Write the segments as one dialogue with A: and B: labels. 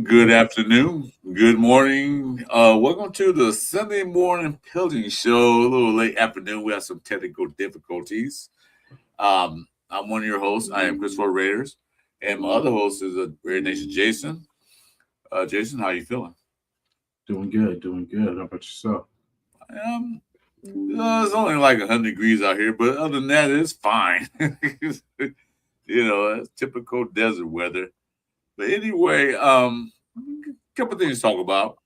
A: Good afternoon. Good morning. Welcome to the Sunday morning pillaging show. A little late afternoon. We have some technical difficulties. I'm one of your hosts. I am Christopher Raiders, and my other host is a Raider Nation Jason. Jason, how you feeling?
B: Doing good, doing good. How about yourself?
A: Um, it's only like 100 degrees out here, but other than that, it's fine. It's typical desert weather. But anyway, couple things to talk about.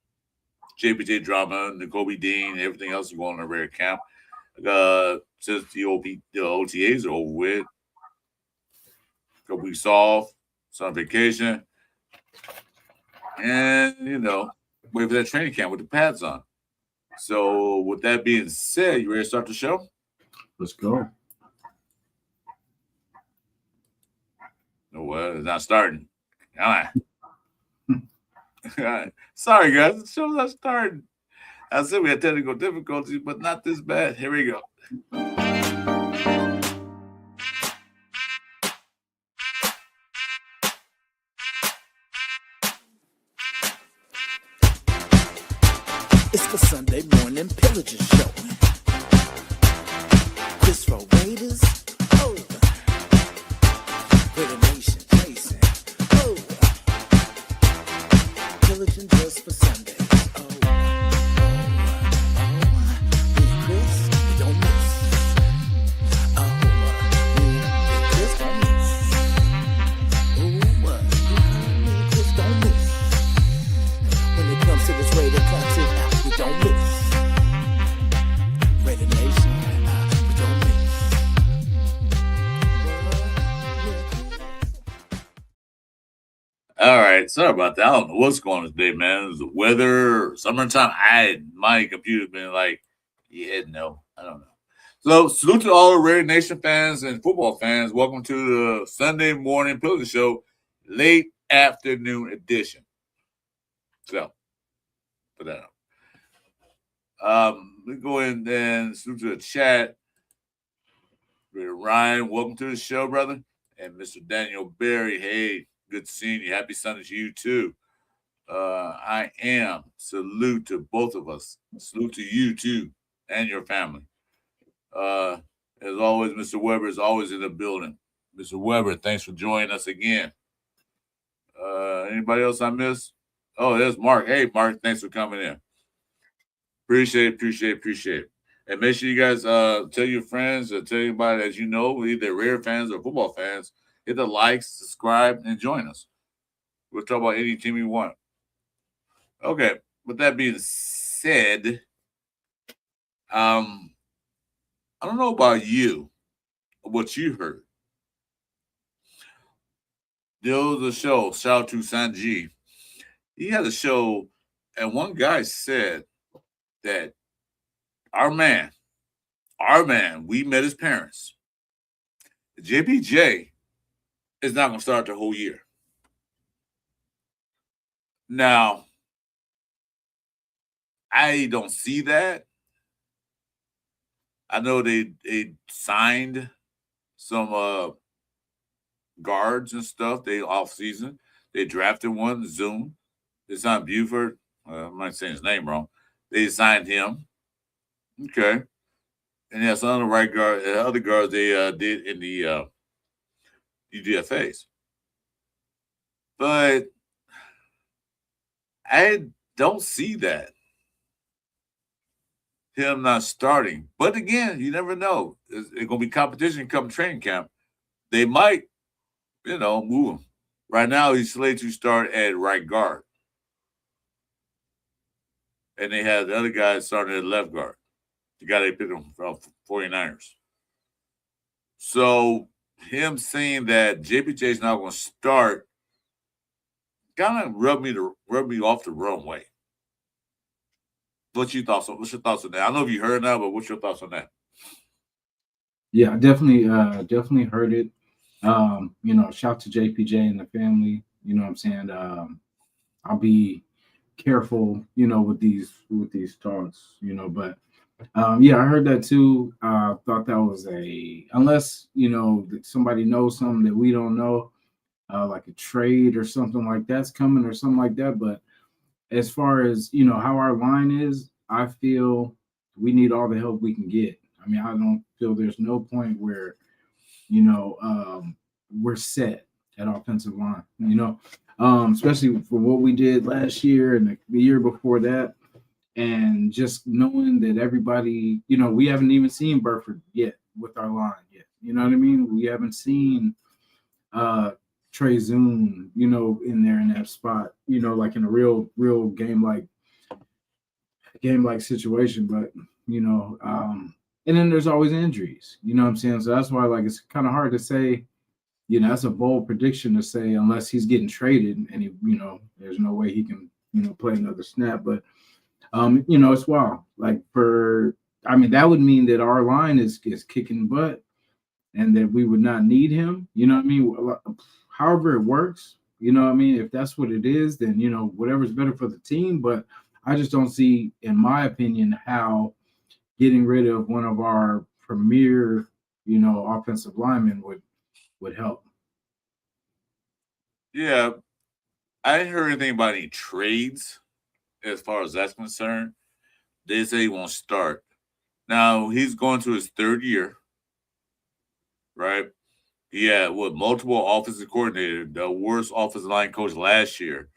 A: Jpj Drama, Nicole Dean, everything else going on in Rare Camp. Since the OTAs are over with, a couple weeks off, some vacation, and wait for that training camp with the pads on. So, with that being said, you ready to start the show?
B: Let's go.
A: No, well, it's not starting. Come on. All right. Sorry, guys. The show's not starting. I said we had technical difficulties, but not this bad. Here we go.
C: It's the Sunday morning pillaging show. Chris for Raiders. Oh. Raider Nation Jason. Oh. Pillaging just for Sundays. Oh. Me and Chris, we don't miss. Oh. Me and Chris don't miss. Oh. Me and Chris don't miss. When it comes to this Raider classic, we don't miss. Raider Nation, we don't miss.
A: All right, sorry about that. I don't know what's going on today, man. It's the weather, summertime. My computer's been like, yeah, no, I don't know. So salute to all the Raider Nation fans and football fans. Welcome to the Sunday morning pillaging show, late afternoon edition. So, put that up. We go in and salute to the chat. Ryan, welcome to the show, brother. And Mr. Daniel Berry, hey, good seeing you. Happy Sunday to you too. I am. Salute to both of us. Salute to you too and your family. As always, Mr. Weber is always in the building. Mr. Weber, thanks for joining us again. Anybody else I missed? Oh, there's Mark. Hey, Mark, thanks for coming in. Appreciate it. And make sure you guys tell your friends or tell anybody that you know, either Rare fans or football fans, hit the like, subscribe, and join us. We'll talk about any team you want. Okay, with that being said, I don't know about you, what you heard. There was a show, shout out to Sanji. He had a show, and one guy said that our man, we met his parents. JPJ is not going to start the whole year. Now, I don't see that. I know they signed some guards and stuff. They off season. They drafted one, Zoom. They signed Buford. I might say his name wrong. They signed him. Okay. And yeah, some of the right guard, other guards they did in the UDFAs. But I don't see that. Him not starting. But again, you never know. It's going to be competition come training camp. They might, move him. Right now, he's slated to start at right guard. And they have the other guy starting at left guard. The guy they picked him from 49ers. So him saying that JPJ is not going to start kind of rubbed me off the wrong way. What's your thoughts on that? I don't know if you heard that, but what's your thoughts on that?
B: Yeah, I definitely heard it. Shout to JPJ and the family. You know what I'm saying? I'll be careful, with these talks, but yeah, I heard that too. Thought that was unless somebody knows something that we don't know. like a trade or something like that's coming or something like that. But as far as how our line is, I feel we need all the help we can get. I mean, I don't feel there's no point where we're set at offensive line. Especially for what we did last year and the year before that, and just knowing that everybody, we haven't even seen Burford yet with our line yet. You know what I mean? We haven't seen Trey Zoom, in there in that spot, like in a real game like situation. But and then there's always injuries. You know what I'm saying? So that's why like it's kind of hard to say. That's a bold prediction to say unless he's getting traded and he, there's no way he can, play another snap. But it's wild. Like that would mean that our line is kicking butt and that we would not need him. You know what I mean? However it works, if that's what it is, then, whatever's better for the team. But I just don't see, in my opinion, how getting rid of one of our premier, offensive linemen would help.
A: Yeah. I didn't hear anything about any trades as far as that's concerned. They say he won't start. Now, he's going to his third year, right? He had multiple offensive coordinator, the worst offensive line coach last year.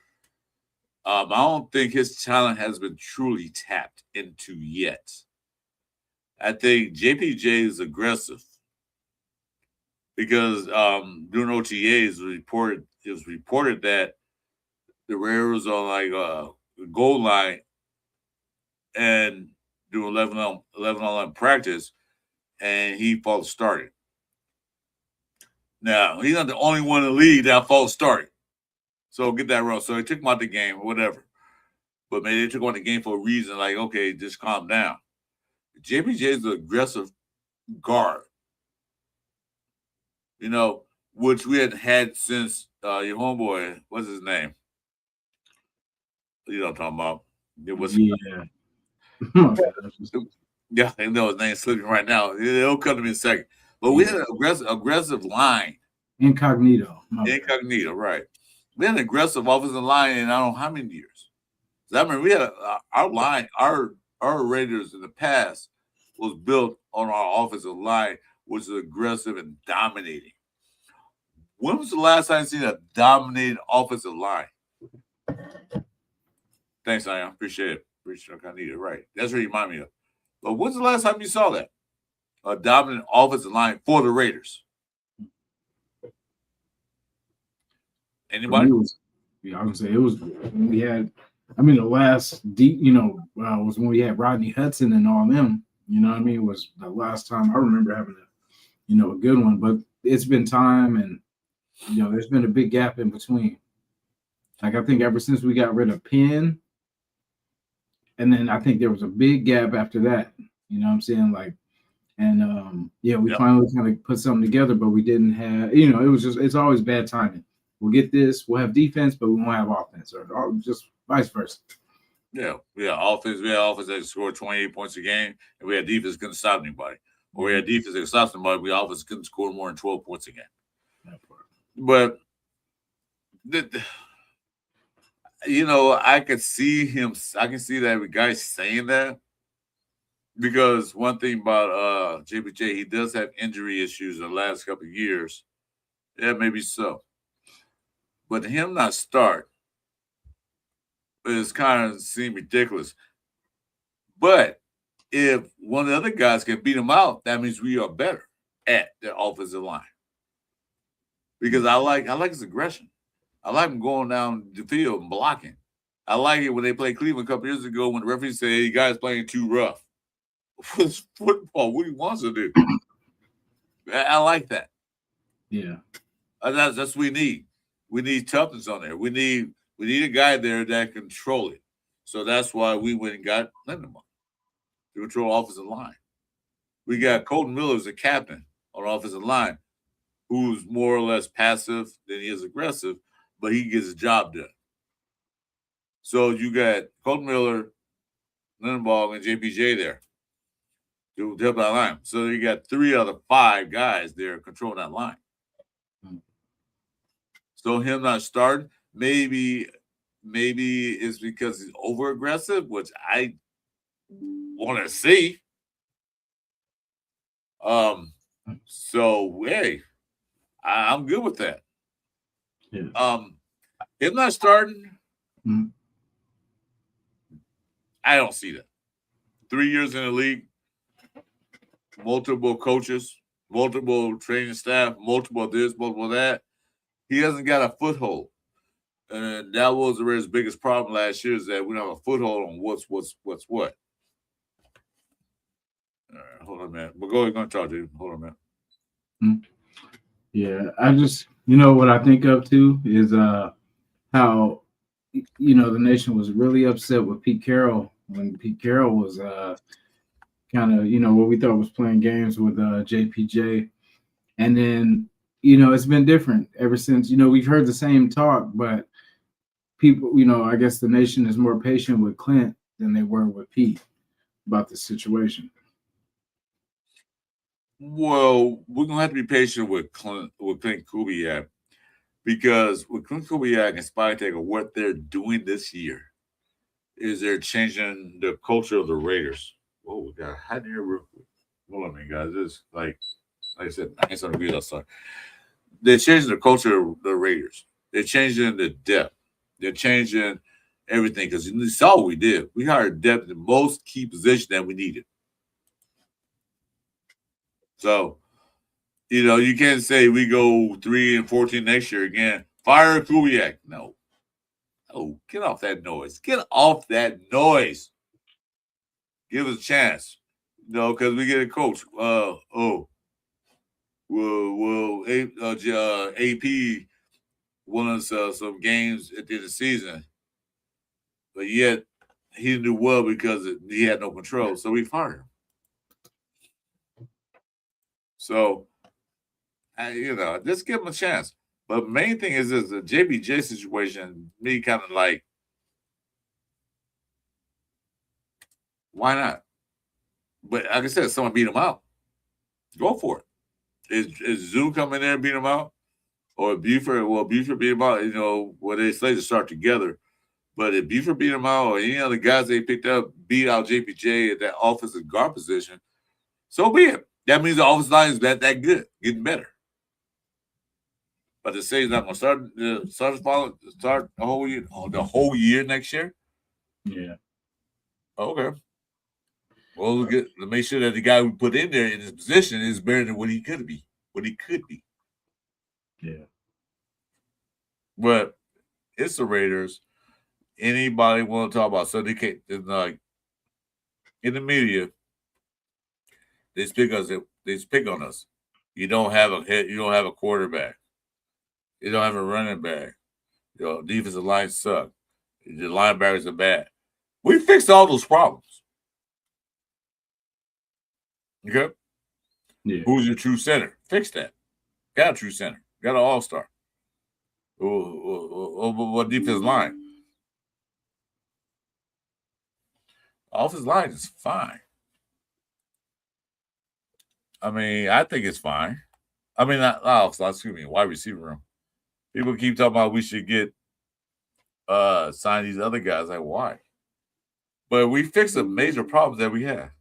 A: I don't think his talent has been truly tapped into yet. I think Jpj is aggressive because during OTAs it was reported that the Raiders on like the goal line and do 11 on 11 practice, and he false started. Now, he's not the only one in the league that false started. So get that wrong. So they took him out the game or whatever. But maybe they took him out the game for a reason, like, okay, just calm down. Jpj is an aggressive guard, which we hadn't had since your homeboy, what's his name? You know what I'm talking about. It was yeah, I know his name's slipping right now. It'll come to me in a second. But we had an aggressive line.
B: Incognito,
A: right. We had an aggressive offensive line in I don't know how many years. I remember we had our line, our Raiders in the past was built on our offensive line, which is aggressive and dominating. When was the last time you seen a dominated offensive line? Thanks, Ian. Appreciate it. I need it right. That's what you remind me of. But when's the last time you saw that? A dominant offensive line for the Raiders. Anybody?
B: I would say it was when we had. I mean, the last deep, was when we had Rodney Hudson and all them. You know what I mean? Was the last time I remember having a good one. But it's been time, and there's been a big gap in between. Like I think ever since we got rid of Penn, and then I think there was a big gap after that. You know what I'm saying? Like, and we finally kind of put something together, but we didn't have. It was just it's always bad timing. We'll get this. We'll have defense, but we won't have offense, or just vice versa.
A: Yeah, we had offense. We had offense that scored 28 points a game, and we had defense couldn't stop anybody. Or we had defense that could stop somebody. We offense couldn't score more than 12 points a game. But I could see him. I can see that guy saying that because one thing about Jpj, he does have injury issues in the last couple of years. Yeah, maybe so. But him not start is kind of seem ridiculous. But if one of the other guys can beat him out, that means we are better at the offensive line. Because I like his aggression. I like him going down the field and blocking. I like it when they played Cleveland a couple years ago when the referee said, hey, you guys playing too rough. It's football. What he wants to do. I like that.
B: Yeah.
A: That's what we need. We need toughness on there. We need a guy there that can control it. So that's why we went and got Lindemann to control offensive line. We got Colton Miller as a captain on offensive line, who's more or less passive than he is aggressive, but he gets his job done. So you got Colton Miller, Lindenbaugh, and Jpj there to help that line. So you got 3 out of 5 guys there controlling that line. So him not starting, maybe it's because he's over aggressive, which I want to see. So hey, I'm good with that.
B: Yeah.
A: Him not starting,
B: Mhm.
A: I don't see that. 3 years in the league, multiple coaches, multiple training staff, multiple this, multiple that. He hasn't got a foothold. And that was the Raiders' biggest problem last year, is that we don't have a foothold on what's what. All right, hold on, man. We're going to talk to you. Hold on, man.
B: Yeah, I just, what I think of too is how, the nation was really upset with Pete Carroll when Pete Carroll was kind of, what we thought was playing games with JPJ. And then, it's been different ever since. We've heard the same talk, but people, I guess the nation is more patient with Clint than they were with Pete about the situation.
A: Well, we're gonna have to be patient with Clint Kubiak, because with Clint Kubiak and Spytech, what they're doing this year is they're changing the culture of the Raiders. Oh, we got hot in here real quick. Hold on, man, guys. This like I said, I ain't gonna be outside. They're changing the culture of the Raiders. They're changing the depth. They're changing everything, because you saw what we did. We hired depth in the most key position that we needed. So, you can't say we go 3-14 next year again. Fire Kubiak. No. Oh, get off that noise. Get off that noise. Give us a chance. Because we get a coach. AP won us some games at the end of the season, but yet he didn't do well because he had no control, so we fired him. So, just give him a chance. But main thing is the JPJ situation, me kind of like, why not? But like I said, someone beat him out. Go for it. Is Zoo coming in there and beat him out? Or Buford? Well, Buford beat him out, they say to start together. But if Buford beat him out, or any other guys they picked up beat out JPJ at that offensive guard position, so be it. That means the offensive line is that good, getting better. But to say he's not going to start the whole year next year?
B: Yeah.
A: Okay. Well, let's make sure that the guy we put in there in his position is better than what he could be.
B: Yeah.
A: But it's the Raiders. Anybody want to talk about Sunday? Like in the media, they speak on us. You don't have a head. You don't have a quarterback. You don't have a running back. Defensive line suck. The linebackers are bad. We fixed all those problems. Okay.
B: Yeah.
A: Who's your true center? Fix that. Got a true center. Got an all-star. What defensive line? Offensive line is fine. I mean, I think it's fine. I mean, wide receiver room. People keep talking about we should get sign these other guys. Like, why? But we fixed the major problems that we had.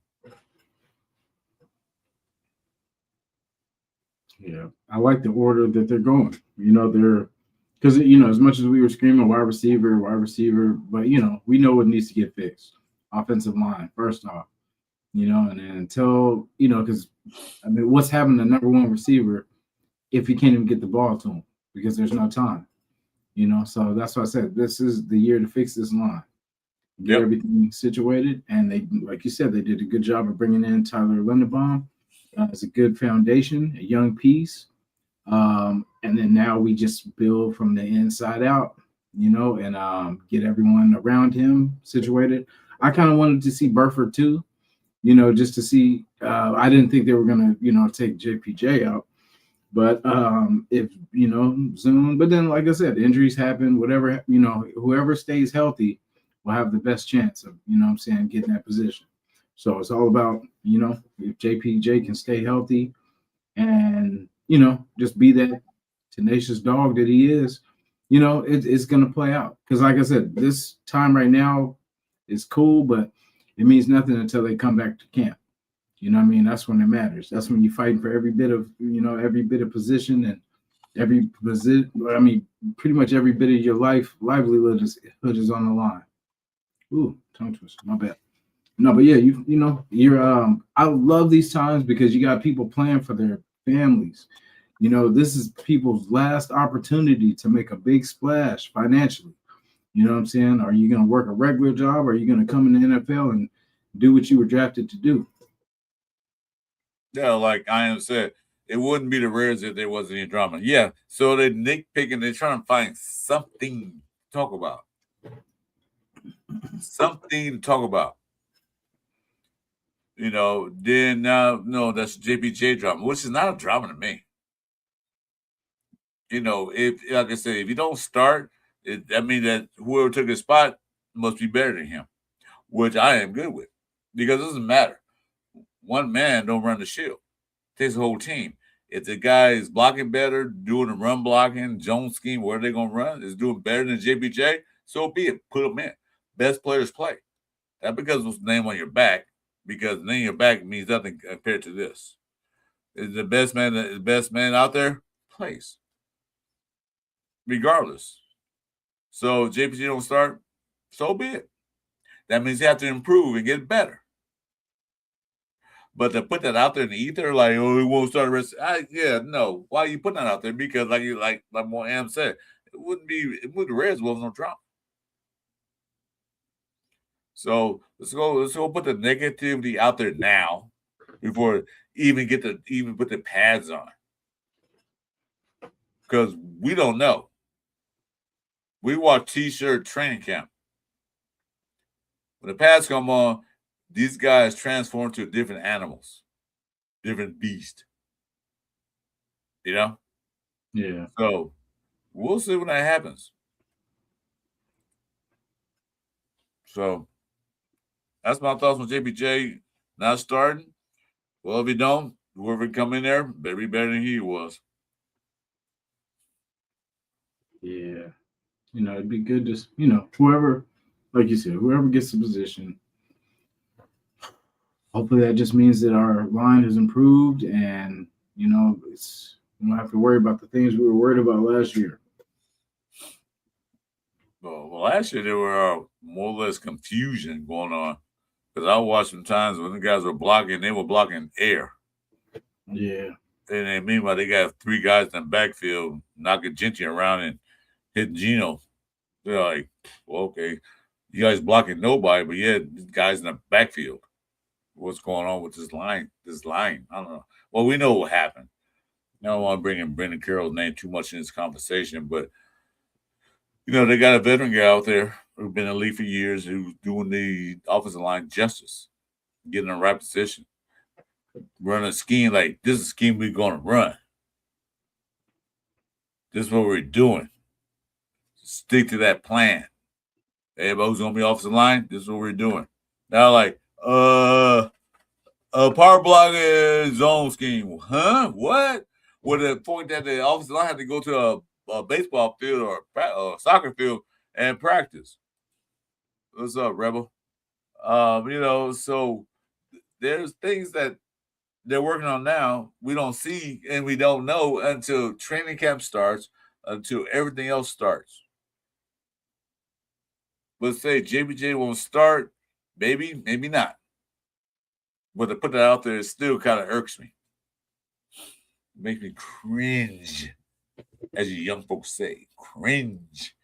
B: Yeah, I like the order that they're going. They're because as much as we were screaming wide receiver, but we know what needs to get fixed. Offensive line, first off, and then until because what's happening to number one receiver if you can't even get the ball to him because there's no time, So that's why I said this is the year to fix this line, get everything situated, and they, like you said, they did a good job of bringing in Tyler Linderbaum. It's a good foundation, a young piece. And then now we just build from the inside out, and get everyone around him situated. I kind of wanted to see Burford too, just to see. I didn't think they were going to, take JPJ out. But if, Zoom, but then, like I said, injuries happen, whatever, whoever stays healthy will have the best chance of, getting that position. So it's all about, if JPJ can stay healthy and, just be that tenacious dog that he is, you know, it's going to play out. Because like I said, this time right now is cool, but it means nothing until they come back to camp. You know what I mean? That's when it matters. That's when you're fighting for every bit of, you know, every bit of position and every position. I mean, pretty much every bit of your livelihood is on the line. Ooh, tongue twist. My bad. No, but yeah, you know, you're I love these times because you got people planning for their families. You know, this is people's last opportunity to make a big splash financially. You know what I'm saying? Are you going to work a regular job? Or are you going to come in the NFL and do what you were drafted to do?
A: Yeah, like I am said, it wouldn't be the Rares if there wasn't any drama. Yeah, so they're nitpicking. They're trying to find something to talk about. Something to talk about. You know, then now, no, that's Jpj drama, which is not a drama to me. You know, if like I said, if you don't start, that means that whoever took his spot must be better than him, which I am good with, because it doesn't matter. One man don't run the shield; it takes the whole team. If the guy is blocking better, doing the run blocking, zone scheme, where they're gonna run, is doing better than JPJ, so be it. Put them in. Best players play. Not because it's the name on your back, because the name on your back means nothing compared to this. Is the best man out there plays, regardless. So if JPG don't start, so be it. That means you have to improve and get better. But to put that out there in the ether, like, oh, he won't start the rest. No. Why are you putting that out there? Because like what Am said, it wouldn't be the Reds was no drama. So let's go put the negativity out there now before even put the pads on. Because we don't know. We watch T-shirt training camp. When the pads come on, these guys transform to different animals, different beasts. You know?
B: Yeah.
A: So we'll see when that happens. So that's my thoughts on JPJ not starting. Well, if he don't, whoever come in there better be better than he was.
B: Yeah. You know, it'd be good to, you know, whoever, like you said, whoever gets the position. Hopefully that just means that our line has improved and, you know, we don't have to worry about the things we were worried about last year.
A: Well, last year there were more or less confusion going on because I watched some times when the guys were blocking, they were blocking air.
B: Yeah.
A: And then meanwhile, they got three guys in the backfield knocking Genti around and hitting Gino. They're like, well, okay, you guys blocking nobody, but yeah, guys in the backfield. What's going on with this line? I don't know. Well, we know what happened. I don't want to bring in Brendan Carroll's name too much in this conversation, but you know, they got a veteran guy out there who's been in the league for years who's doing the offensive line justice, getting in the right position, running a scheme like this is a scheme we're going to run. This is what we're doing. Stick to that plan. Everybody who's going to be offensive line, this is what we're doing. Now, like, power block zone scheme. Huh? What? With the point that the offensive line had to go to a baseball field or a soccer field and practice. What's up, Rebel? You know, so there's things that they're working on now we don't see and we don't know until training camp starts, until everything else starts. Let's say JPJ won't start, maybe not. But to put that out there, it still kind of irks me. It makes me cringe, as you young folks say, cringe.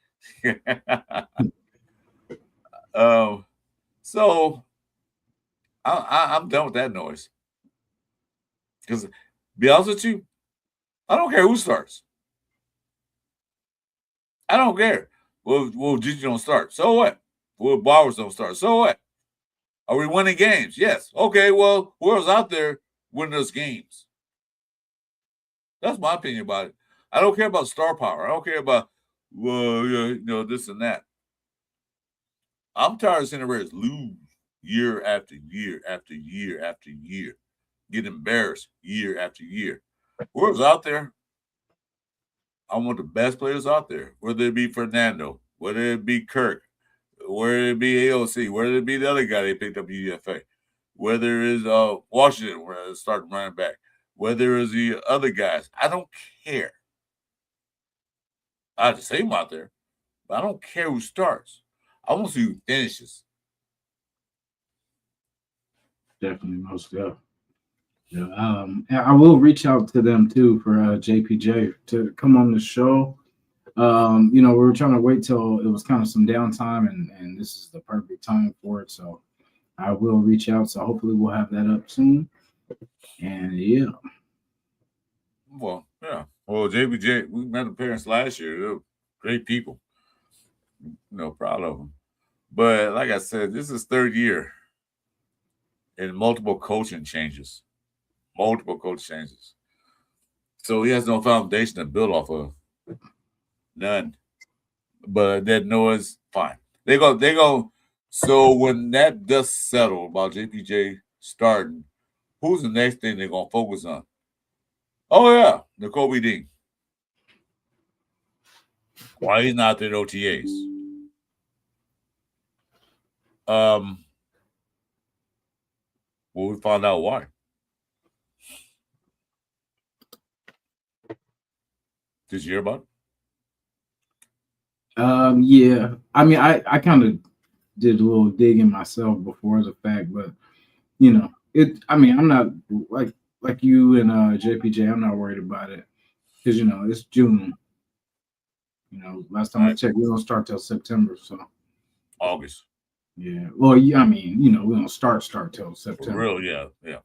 A: So I'm done with that noise. Because, be honest with you, I don't care who starts. I don't care. Well, Gigi don't start. So what? Well, Bowers don't start. So what? Are we winning games? Yes. Okay, well, who else out there winning those games? That's my opinion about it. I don't care about star power. I don't care about, well, you know, this and that. I'm tired of seeing the Reds lose year after year after year after year, get embarrassed year after year. Whoever's out there, I want the best players out there, whether it be Fernando, whether it be Kirk, whether it be AOC, whether it be the other guy they picked up UDFA, whether it's Washington, where it started running back, whether it's the other guys. I don't care. I have to say him out there, but I don't care who starts. I want to see who finishes.
B: Definitely, most definitely. Yeah, and I will reach out to them too for JPJ to come on the show. We were trying to wait till it was kind of some downtime, and this is the perfect time for it. So I will reach out. So hopefully we'll have that up soon. And yeah.
A: Well, yeah. Well, JPJ, we met the parents last year. They were great people. Proud of them. But like I said, this is third year in multiple coaching changes. So he has no foundation to build off of. None. But that noise, fine. They go. So when that dust settles about JPJ starting, who's the next thing they're gonna focus on? Oh yeah, N'Kobe Dean. Why he's not there at OTAs? Well, we found out why. Did you hear about it?
B: Yeah. I mean, I kind of did a little digging myself before the fact, but I'm not like you and JPJ. I'm not worried about it because it's June. Last time I checked, we don't start till September, so
A: August.
B: Yeah. Well, we don't start till September.
A: For real, yeah.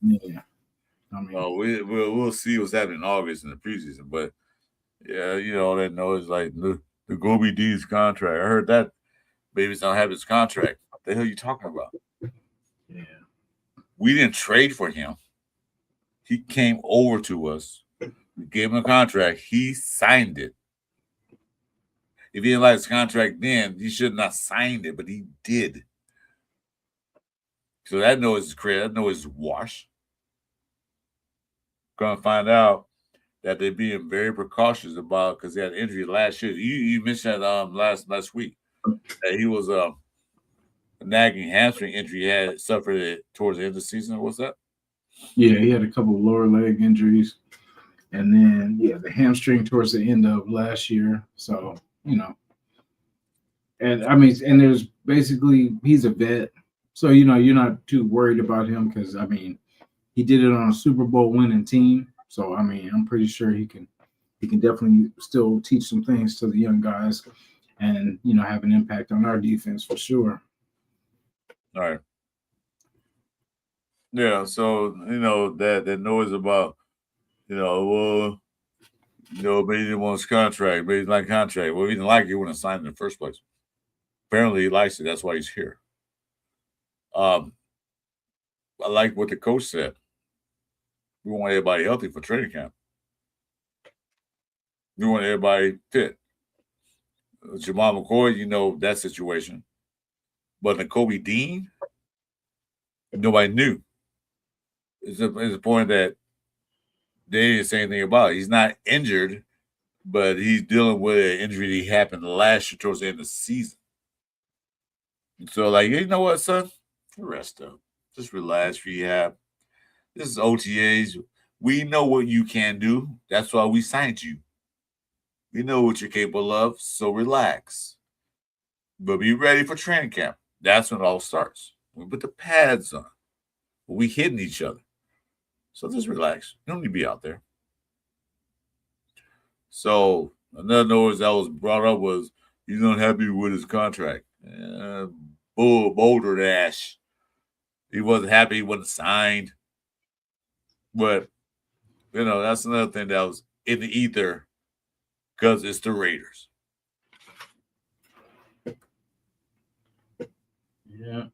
A: I mean, we'll see what's happening in August in the preseason, but yeah, that noise like the Gobi D's contract. I heard that baby's don't have his contract. What the hell are you talking about?
B: Yeah.
A: We didn't trade for him. He came over to us. We gave him a contract. He signed it. If he didn't like his contract then, he should not have signed it, but he did. So that noise is crazy. That noise is wash. Gonna find out that they're being very precautious about because he had an injury last year. You mentioned that last week that he was a nagging hamstring injury he had suffered it towards the end of the season. What's that?
B: Yeah, he had a couple of lower leg injuries, and then the hamstring towards the end of last year. So and I mean, and there's basically he's a vet, so you're not too worried about him because I mean he did it on a Super Bowl winning team. So I mean, I'm pretty sure he can definitely still teach some things to the young guys, and have an impact on our defense for sure.
A: All right. Yeah, so that noise about maybe he didn't want his contract, maybe he's like contract. Well, if he didn't like it, he wouldn't have signed it in the first place. Apparently, he likes it. That's why he's here. I like what the coach said. We want everybody healthy for training camp. We want everybody fit. Jamal McCoy, that situation. But N'Kobe Dean, nobody knew. It's a point that they didn't say anything about it. He's not injured, but he's dealing with an injury that happened last year towards the end of the season. So, you know what, son? Rest up. Just relax, rehab. This is OTAs. We know what you can do. That's why we signed you. We know what you're capable of, so relax. But be ready for training camp. That's when it all starts. We put the pads on. We hitting each other. So just relax. You don't need to be out there. So another noise that was brought up was he's not happy with his contract. Boulder Dash. He wasn't happy. He wasn't signed. But, that's another thing that was in the ether because it's the Raiders.
B: Yeah.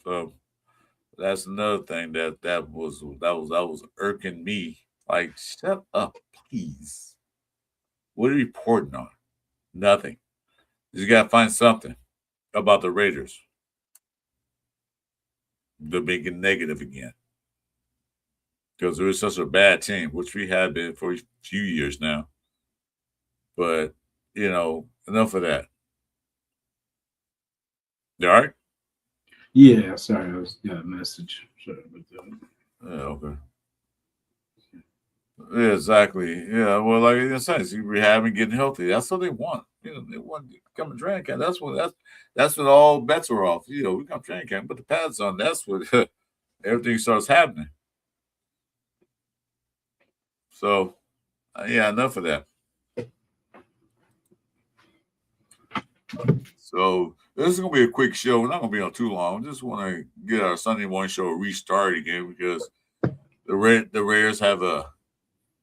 A: So that's another thing that was irking me. Like, shut up, please. What are you reporting on? Nothing. You got to find something about the Raiders. They're making negative again. Because they're such a bad team, which we have been for a few years now. But enough of that. You all right?
B: Yeah, sorry, I got a message. Sorry about that.
A: Yeah, okay. Yeah, exactly. Yeah, well, like in a sense, you rehabbing, getting healthy. That's what they want. They want to come to training camp. That's when all bets are off. We come to training camp, put the pads on. That's what everything starts happening. So, yeah, enough of that. So this is gonna be a quick show. We're not gonna be on too long. Just want to get our Sunday morning show restarted again because the Raiders have a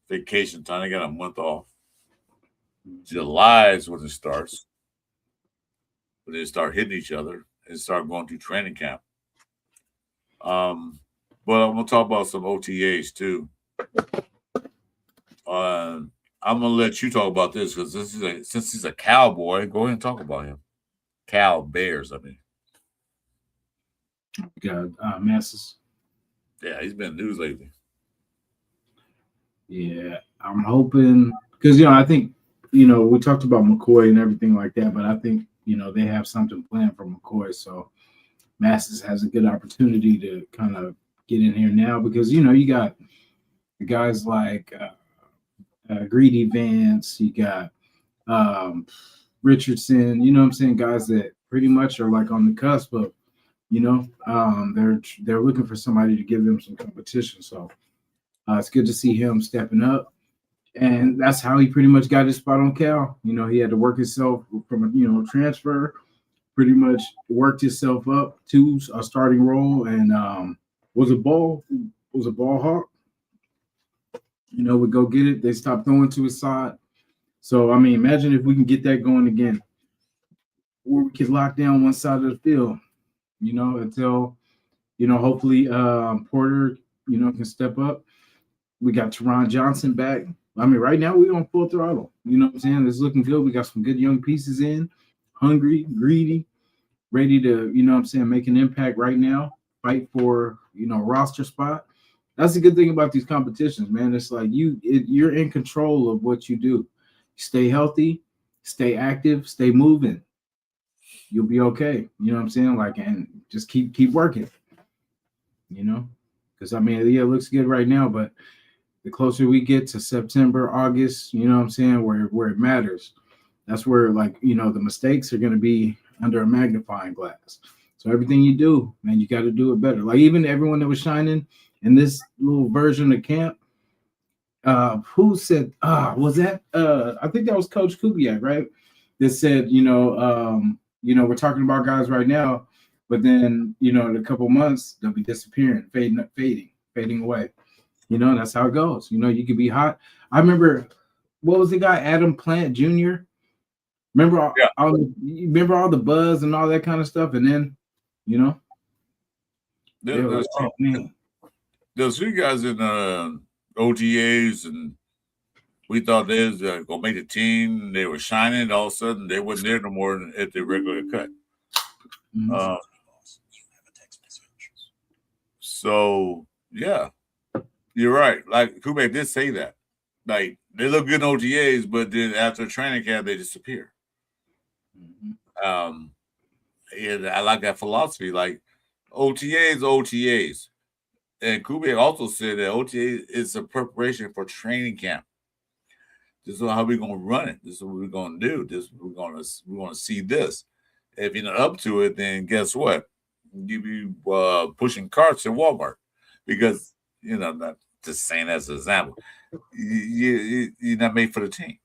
A: vacation time. They got a month off. July is when it starts. When they start hitting each other and start going through training camp. But I'm gonna talk about some OTAs too. I'm gonna let you talk about this because since he's a Cowboy, go ahead and talk about him. Cal Bears, I mean.
B: Got Masses.
A: Yeah, he's been in the news lately.
B: Yeah, I'm hoping because I think we talked about McCoy and everything like that, but I think they have something planned for McCoy, so Masses has a good opportunity to kind of get in here now because you got the guys like Greedy Vance, you got Richardson, what I'm saying, guys that pretty much are like on the cusp of they're looking for somebody to give them some competition, so it's good to see him stepping up. And that's how he pretty much got his spot on Cal. He had to work himself from a transfer, pretty much worked himself up to a starting role, and was a ball hawk. Would go get it. They stopped throwing to his side. So I mean, imagine if we can get that going again, where we can lock down one side of the field. Until hopefully Porter can step up. We got Teron Johnson back. I mean, right now we're on full throttle. You know what I'm saying? It's looking good. We got some good young pieces in, hungry, greedy, ready to, make an impact right now, fight for, a roster spot. That's the good thing about these competitions, man. It's like you're in control of what you do. Stay healthy, stay active, stay moving. You'll be okay. You know what I'm saying? Like, and just keep working. Because I mean, yeah, it looks good right now, but the closer we get to September, August, you know what I'm saying, where it matters, that's where the mistakes are going to be under a magnifying glass. So everything you do, man, you got to do it better. Like even everyone that was shining in this little version of camp, who said, was that, I think that was Coach Kubiak, right? That said, we're talking about guys right now, but then, in a couple months, they'll be disappearing, fading away. That's how it goes. You could be hot. I remember, what was the guy, Adam Plant Jr.? Remember all the buzz and all that kind of stuff, and then,
A: there's three guys in OTAs, and we thought they was gonna make the team. They were shining. All of a sudden, they wasn't there no more at the regular cut.
B: Mm-hmm.
A: So yeah, you're right. Like Kubek did say that. Like they look good in OTAs, but then after training camp, they disappear.
B: Mm-hmm.
A: And I like that philosophy. Like OTAs. And Kubek also said that OTA is a preparation for training camp. This is how we're gonna run it. This is what we're gonna do. We're gonna see this. If you're not up to it, then guess what? You be pushing carts at Walmart because not just saying as an example, you're not made for the team.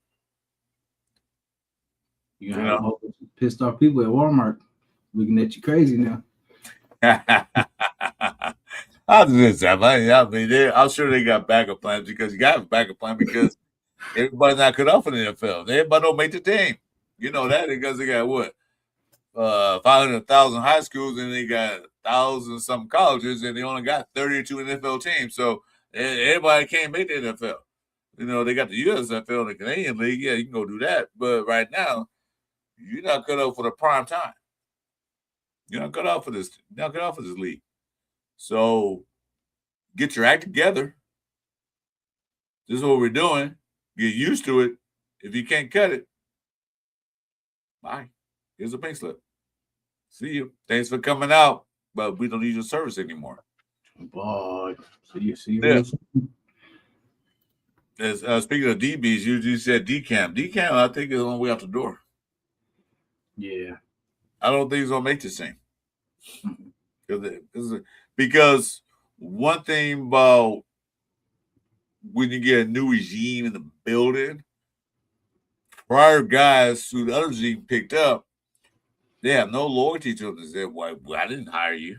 B: You got a whole bunch of pissed off people at Walmart looking at you crazy now.
A: I'll do this. I mean, I'm sure they got backup plans because you got a backup plan because everybody's not cut off in the NFL. Everybody don't make the team. You know that because they got what? 500,000 high schools and they got 1,000 some colleges and they only got 32 NFL teams. So everybody can't make the NFL. They got the USFL, the Canadian League. Yeah, you can go do that. But right now, you're not cut off for the prime time. You're not cut off for this. You're not cut off for this league. So get your act together. This is what we're doing. Get used to it. If you can't cut it, bye. Here's a pink slip. See you. Thanks for coming out, but we don't need your service anymore.
B: Boy, see you.
A: Yeah. As, speaking of DBs, you said decam. Decam, I think, is on the way out the door.
B: Yeah.
A: I don't think he's gonna make the same. Because one thing about when you get a new regime in the building, prior guys who the other regime picked up, they have no loyalty to them. They said, "Well, I didn't hire you.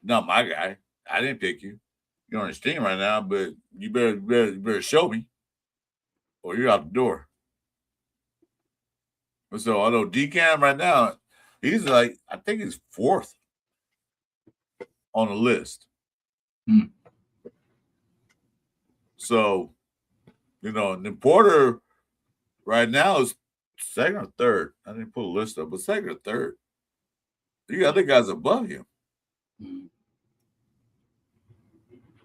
A: Not my guy. I didn't pick you. You're on the team right now, but you better show me, or you're out the door." So although Decam right now, he's like, I think he's 4th on the list. So, and Porter right now is 2nd or 3rd. I didn't put a list up, but 2nd or 3rd. You got other guys above him.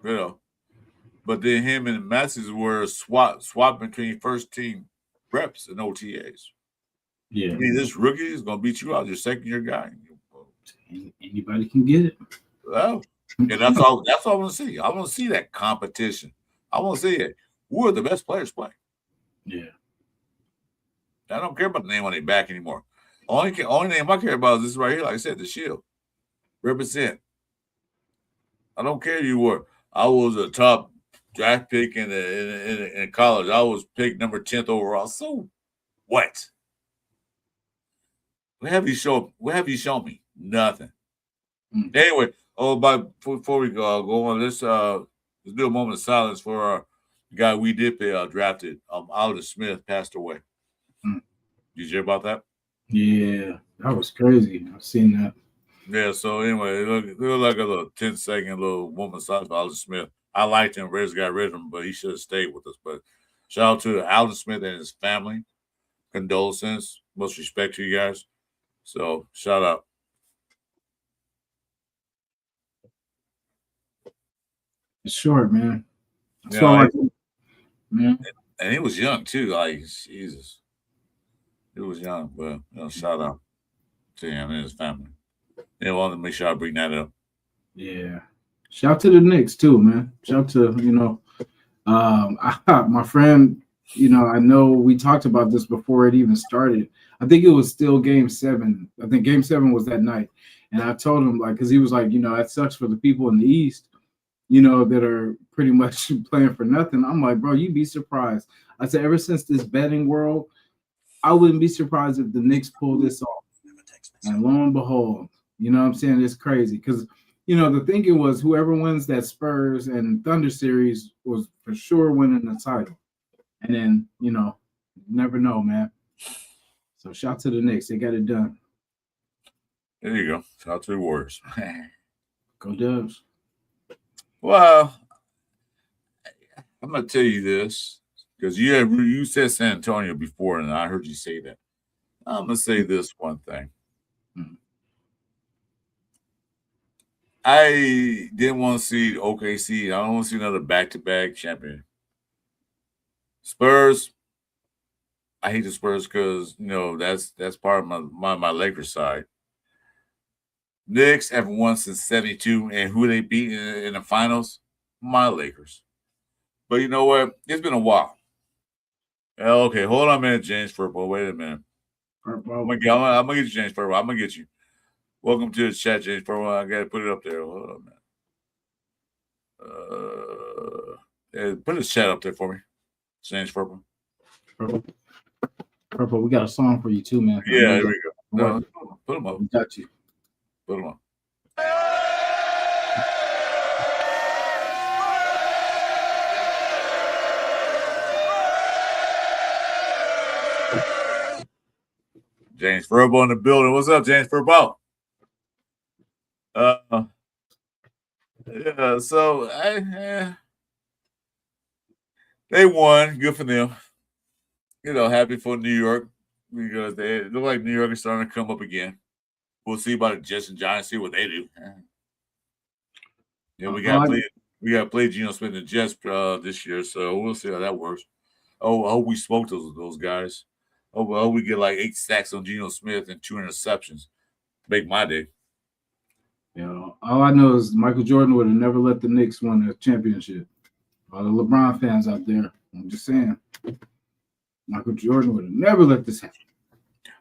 A: But then him and Matthews were swap between first team reps and OTAs.
B: Yeah.
A: This rookie is going to beat you out, your second-year guy.
B: Anybody can get it.
A: Well, and that's all I want to see. I want to see that competition. I want to see it. Who are the best players playing?
B: Yeah.
A: I don't care about the name on their back anymore. Only name I care about is this right here. Like I said, the shield. Represent. I don't care you were. I was a top draft pick in college. I was picked number 10th overall. So what? What have you shown me? Nothing. Anyway, before we go on, let's do a moment of silence for our guy we did pay drafted. Alden Smith passed away. Did you hear about that?
B: Yeah, that was crazy. I've seen that.
A: Yeah, so anyway, it looked like a little 10-second little moment of silence for Alden Smith. I liked him. Raiders got rid of him, but he should have stayed with us. But shout out to Alden Smith and his family. Condolences. Most respect to you guys. So shout out.
B: It's short, man.
A: Man. And he was young too. Like Jesus, he was young. But shout out to him and his family. They wanted to make sure I bring that up.
B: Yeah. Shout to the Knicks too, man. Shout to my friend. I know we talked about this before it even started. I think it was still Game 7. I think Game 7 was that night, and I told him because he was like, that sucks for the people in the East, that are pretty much playing for nothing. I'm like, bro, you'd be surprised. I said, ever since this betting world, I wouldn't be surprised if the Knicks pull this off. And lo and behold, what I'm saying? It's crazy because, the thinking was whoever wins that Spurs and Thunder series was for sure winning the title. And then, never know, man. So shout to the Knicks. They got it done.
A: There you go. Shout out to the Warriors.
B: Go Dubs.
A: Well, I'm going to tell you this because you said San Antonio before, and I heard you say that. I'm going to say this one thing. I didn't want to see OKC. I don't want to see another back-to-back champion. Spurs, I hate the Spurs because, that's part of my Lakers side. Knicks haven't won since 72, and who they beat in the finals? My Lakers. But you know what? It's been a while. Okay, hold on a minute, James Furbo. Wait a minute. I'm gonna get you, James Furbo. I'm gonna get you. Welcome to the chat, James Furbo. I gotta put it up there. Hold on, man. Put the chat up there for me, James Furbo.
B: Purple, we got a song for you too, man.
A: Yeah, here we go. No, put them up.
B: We got you.
A: Put them up. James Furbo in the building. What's up, James Furbo? Yeah, so they won. Good for them. Happy for New York because they look like New York is starting to come up again. We'll see about the Jets and Giants, see what they do. Yeah, we got to play Geno Smith and the Jets this year, so we'll see how that works. Oh, I hope we smoke those guys. Oh, well, we get like 8 sacks on Geno Smith and 2 interceptions. Make my day.
B: You know, all I know is Michael Jordan would have never let the Knicks win a championship. All the LeBron fans out there, I'm just saying, Michael Jordan would have never let this happen.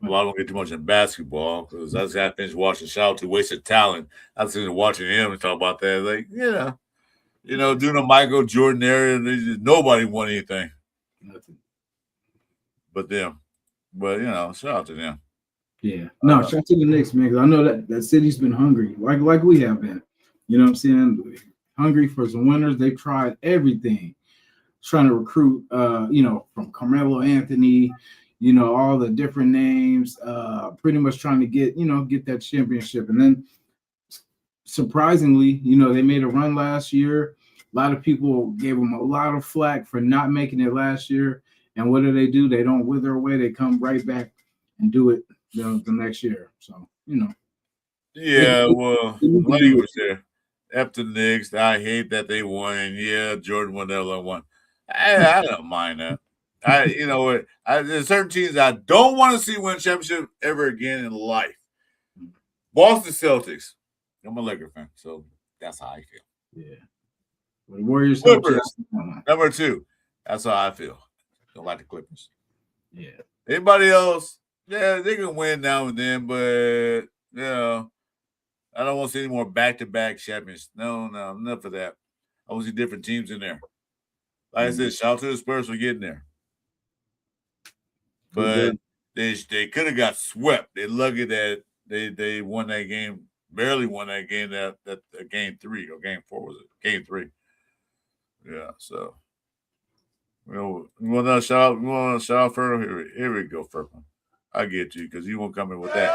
A: Well, I don't get too much in basketball because I just got finished watching Shout to Wasted Talent. I was sitting watching him and talk about that. Like, yeah, doing the Michael Jordan era, nobody won anything.
B: Nothing.
A: But them. But, shout out to them.
B: Yeah. No, shout out to the Knicks, man, because I know that city's been hungry, like we have been. You know what I'm saying? Hungry for some winners. They've tried everything. Trying to recruit, from Carmelo Anthony, all the different names, pretty much trying to get that championship. And then surprisingly, they made a run last year. A lot of people gave them a lot of flack for not making it last year. And what do? They don't wither away. They come right back and do it the next year. So,
A: Yeah, well, like you were there. After the Knicks, I hate that they won. Yeah, Jordan won that one. I don't mind that. There's certain teams I don't want to see win a championship ever again in life. Boston Celtics. I'm a Laker fan, so that's how I feel.
B: Yeah. Well, the Warriors.
A: Clippers, number 2. That's how I feel. Don't like the Clippers.
B: Yeah.
A: Anybody else? Yeah, they can win now and then, but I don't want to see any more back-to-back champions. No, enough of that. I want to see different teams in there. Like I said, shout out to the Spurs for getting there. But they could have got swept. They're lucky that they won that game, barely won that game, that game 3 or game 4 was it? Game 3. Yeah, so you want to shout out further? Here we go, Furman. I get you because you won't come in with that.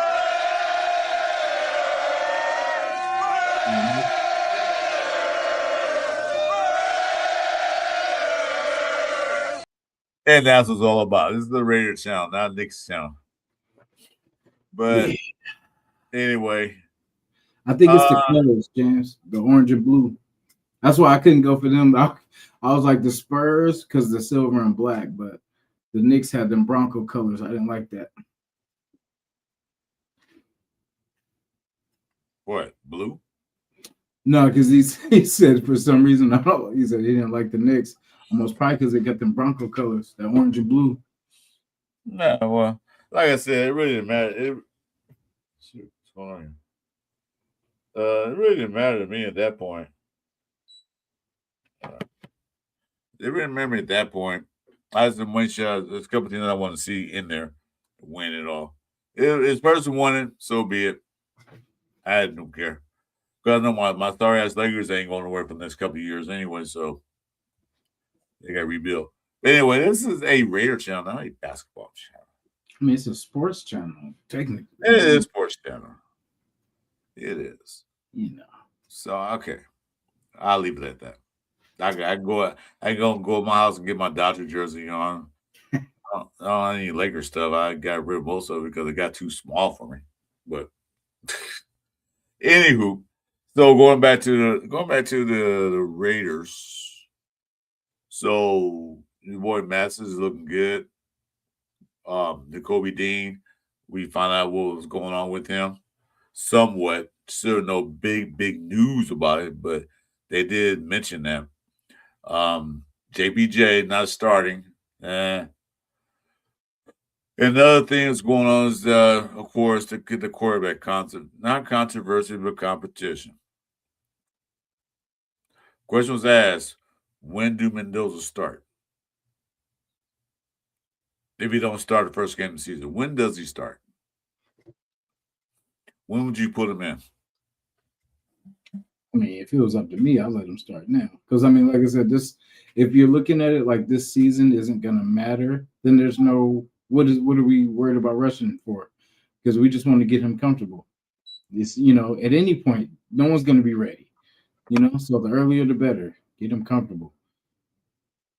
A: And that's what it's all about. This is the Raider channel, not Knicks channel. But anyway,
B: I think it's the colors, James, the orange and blue. That's why I couldn't go for them. I was like the Spurs because the silver and black, but the Knicks had them Bronco colors. I didn't like that.
A: What, blue?
B: No, because he said for some reason, he said he didn't like the Knicks. Almost probably because they got them Bronco colors, that orange and blue.
A: No, well, like I said, it really didn't matter. What's going on here? It really didn't matter to me at that point. They really remember me at that point. I just didn't shot. There's a couple things I want to see in there to win it all. If person won it, so be it. I don't care. Because I know my sorry ass Lakers ain't going nowhere for the next couple of years anyway, so they got to rebuild. But anyway, this is a Raider channel, not a basketball channel.
B: I mean, it's a sports channel, technically.
A: It is a sports channel. It is. So, okay. I'll leave it at that. I can go to my house and get my Dodger jersey on. I don't have any Lakers stuff. I got rid of most of it because it got too small for me. But anywho, so going back to the Raiders. So your boy Masters is looking good. Jacoby Dean, we found out what was going on with him. Somewhat. Still no big news about it, but they did mention that. JPJ not starting. And another thing that's going on is, of course, the quarterback concept. Not controversy, but competition. Question was asked, when do Mendoza start? If he don't start the first game of the season, when does he start? When would you put him in?
B: I mean, if it was up to me, I'd let him start now. Because, I mean, like I said, if you're looking at it like this season isn't going to matter, then there's no what are we worried about rushing for? Because we just want to get him comfortable. It's, at any point, no one's going to be ready. So the earlier the better. Get him comfortable.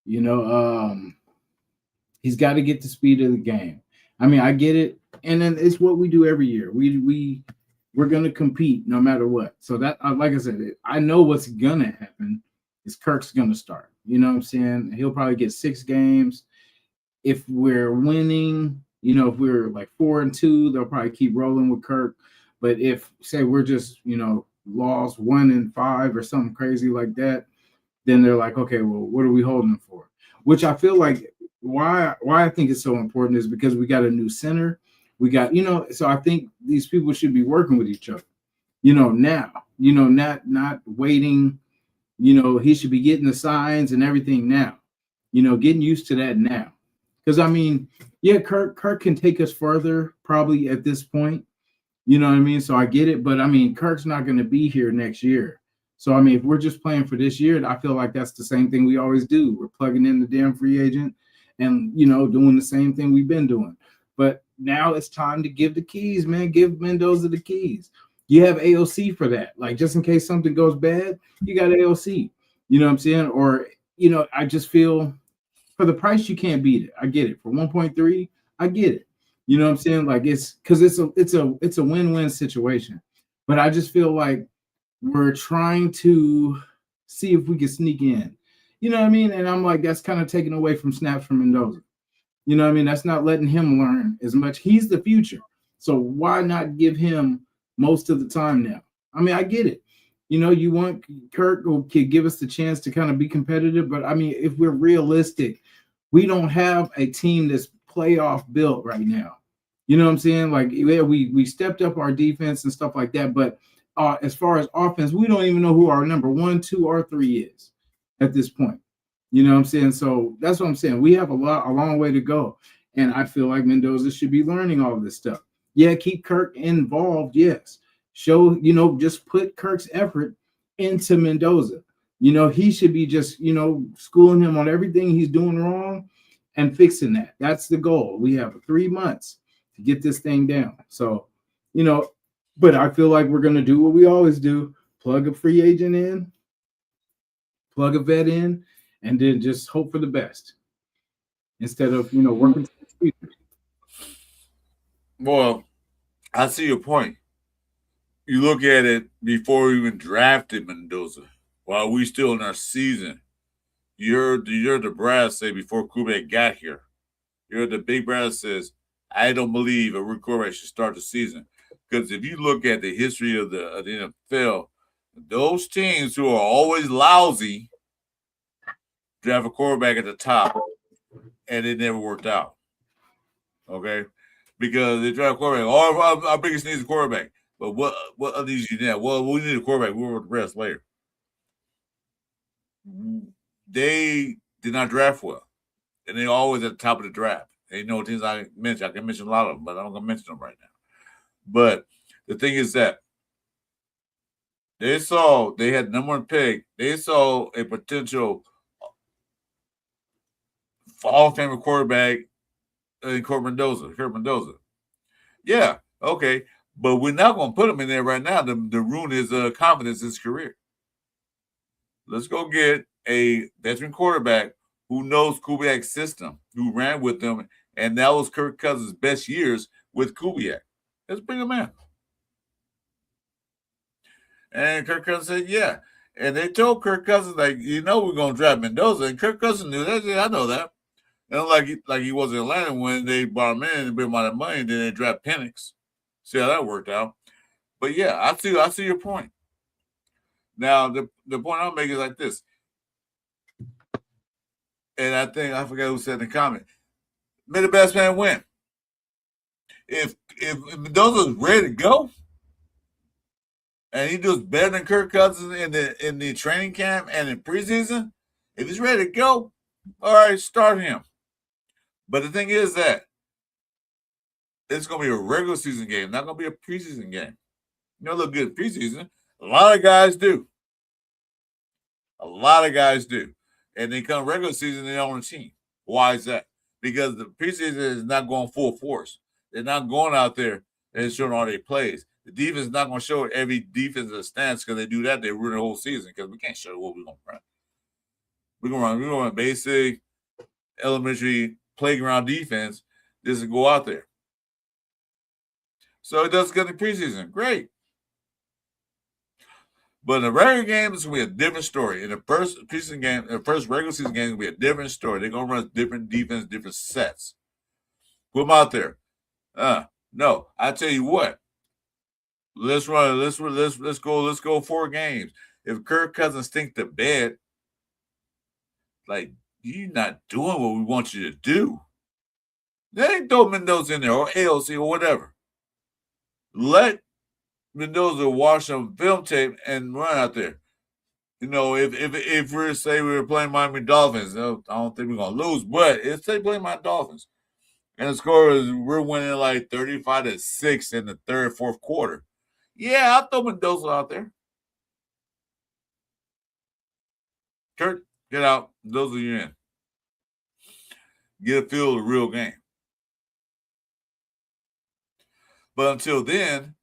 B: He's got to get the speed of the game. I mean, I get it. And then it's what we do every year. We're going to compete no matter what. So that, like I said, I know what's going to happen is Kirk's going to start. You know what I'm saying? He'll probably get 6 games. if we're winning, if we're like 4-2, they'll probably keep rolling with Kirk. But if say we're just lost 1-5 or something crazy like that, then they're like, okay, well, what are we holding him for? Which I feel like why I think it's so important is because we got a new center. We got, so I think these people should be working with each other, now, not waiting, he should be getting the signs and everything now, getting used to that now. Because I mean, yeah, Kirk can take us further probably at this point. You know what I mean? So I get it, but I mean, Kirk's not going to be here next year. So I mean, if we're just playing for this year, I feel like that's the same thing we always do. We're plugging in the damn free agent and doing the same thing we've been doing. But now it's time to give the keys, man. Give Mendoza the keys. You have AOC for that. Like, just in case something goes bad, you got AOC. You know what I'm saying? Or, I just feel for the price you can't beat it. I get it. For 1.3, I get it. You know what I'm saying? Like, it's because it's a win-win situation. But I just feel like we're trying to see if we can sneak in. You know what I mean? And I'm like, that's kind of taken away from snaps from Mendoza. You know what I mean? That's not letting him learn as much. He's the future. So why not give him most of the time now? I mean, I get it. You want Kirk who could give us the chance to kind of be competitive. But I mean, if we're realistic, we don't have a team that's playoff built right now. You know what I'm saying? Like, we stepped up our defense and stuff like that. But as far as offense, we don't even know who our number 1, 2, or 3 is at this point. You know what I'm saying? So that's what I'm saying. We have a long way to go. And I feel like Mendoza should be learning all of this stuff. Yeah, keep Kirk involved. Yes. Show, just put Kirk's effort into Mendoza. He should be just, schooling him on everything he's doing wrong and fixing that. That's the goal. We have 3 months to get this thing down. So, but I feel like we're going to do what we always do. Plug a free agent in, plug a vet in, and then just hope for the best instead of, working.
A: Well, I see your point. You look at it before we even drafted Mendoza, while we still in our season. You're the brass say before Kubiak got here. You're the big brass says, I don't believe a rookie quarterback should start the season. Because if you look at the history of the NFL, those teams who are always lousy draft a quarterback at the top, and it never worked out. Okay? Because they draft a quarterback. Our biggest need is a quarterback. But what other needs you now? Well, we need a quarterback. We were the rest later. They did not draft well. And they always at the top of the draft. They know teams I can mention a lot of them, but I'm not going to mention them right now. But the thing is that they had number 1 pick. They saw a potential Hall of Famer quarterback in Kurt Mendoza. Yeah, okay. But we're not going to put him in there right now to ruin his confidence in his career. Let's go get a veteran quarterback who knows Kubiak's system, who ran with them, and that was Kirk Cousins' best years with Kubiak. Let's bring him in. And Kirk Cousins said, yeah. And they told Kirk Cousins, like, we're going to draft Mendoza. And Kirk Cousins knew that. Yeah, I know that. And like he was in Atlanta when they brought him in and bring him out of money, and then they draft Penix. See how that worked out. But yeah, I see your point. Now, the point I'll make is like this. And I forgot who said in the comment. May the best man win. If Mendoza's ready to go, and he does better than Kirk Cousins in the training camp and in preseason, if he's ready to go, all right, start him. But the thing is that it's going to be a regular season game, not going to be a preseason game. Look good preseason. A lot of guys do. And they come regular season, they're on the team. Why is that? Because the preseason is not going full force. They're not going out there and showing all their plays. The defense is not going to show every defensive stance because they do that, they ruin the whole season because we can't show what we're going to run. We're going to run basic, elementary, playground defense just to go out there. So it does good in preseason. Great. But in the regular game, it's gonna be a different story. In the first preseason game, the first regular season game, it's gonna be a different story. They're gonna run different defense, different sets. Put them out there. No, I tell you what. Let's go 4 games. If Kirk Cousins stink to bed, like you're not doing what we want you to do. They ain't throw Mendoza in there or AOC or whatever. Let Mendoza watch some film tape and run out there. You know, if we're say we were playing Miami Dolphins, I don't think we're gonna lose. But if they play my Dolphins, and the score is we're winning like 35-6 in the third, fourth quarter. Yeah, I'll throw Mendoza out there. Kurt, get out. Mendoza, you're in. Get a feel of the real game. But until then,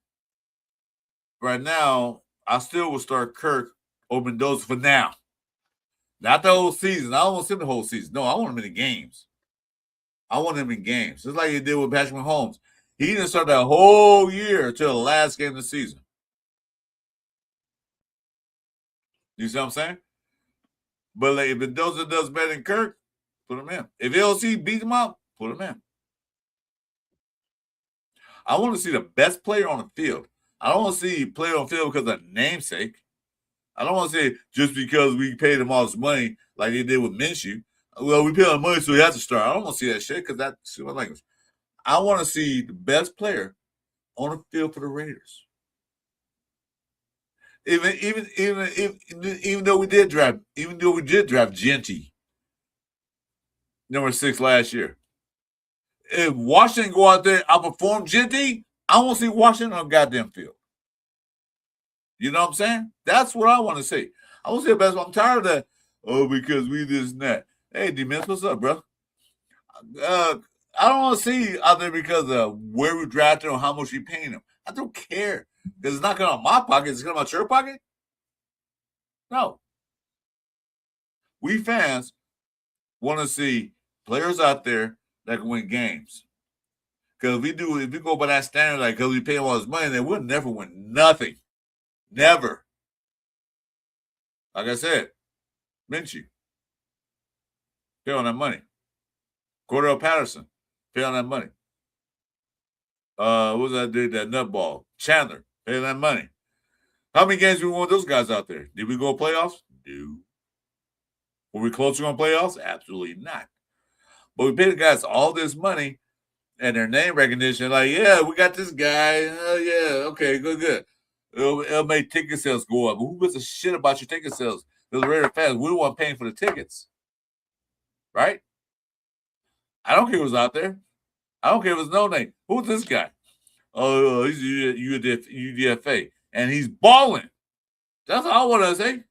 A: right now, I still will start Kirk or Mendoza for now. Not the whole season. I don't want to see the whole season. No, I want him in the games. I want him in games. Just like he did with Patrick Mahomes. He didn't start that whole year until the last game of the season. You see what I'm saying? But like, if Mendoza does better than Kirk, put him in. If LC beats him out, put him in. I want to see the best player on the field. I don't want to see player on the field because of namesake. I don't want to say just because we paid him all this money like they did with Minshew. Well, we paid him money, so he has to start. I don't want to see that shit because that's my language. I want to see the best player on the field for the Raiders. Even though we did draft Genty, number 6 last year. If Washington go out there and outperform Genty, I want to see Washington on the goddamn field. You know what I'm saying? That's what I want to see. I want to see the best. I'm tired of that. Oh, because we this and that. Hey, D-Mins, what's up, bro? I don't want to see out there because of where we drafted or how much we paying them. I don't care. Because it's not going on my pocket. It's going on your pocket. No. We fans want to see players out there that can win games. Because if we go by that standard, like, because we pay them all this money, then we'll never win nothing. Never. Like I said, Minshew. Pay on that money. Cordell Patterson. Pay on that money. What was that dude? That nutball. Chandler. Pay on that money. How many games do we want those guys out there? Did we go playoffs? No. Were we closer on playoffs? Absolutely not. But we paid the guys all this money and their name recognition. Like, yeah, we got this guy. Yeah, okay, good. It'll make ticket sales go up. But who gives a shit about your ticket sales? Because the Raider fans, we don't want paying for the tickets. Right? I don't care who's out there. I don't care if it's no name. Who's this guy? Oh, he's UDFA. And he's balling. That's all I want to say.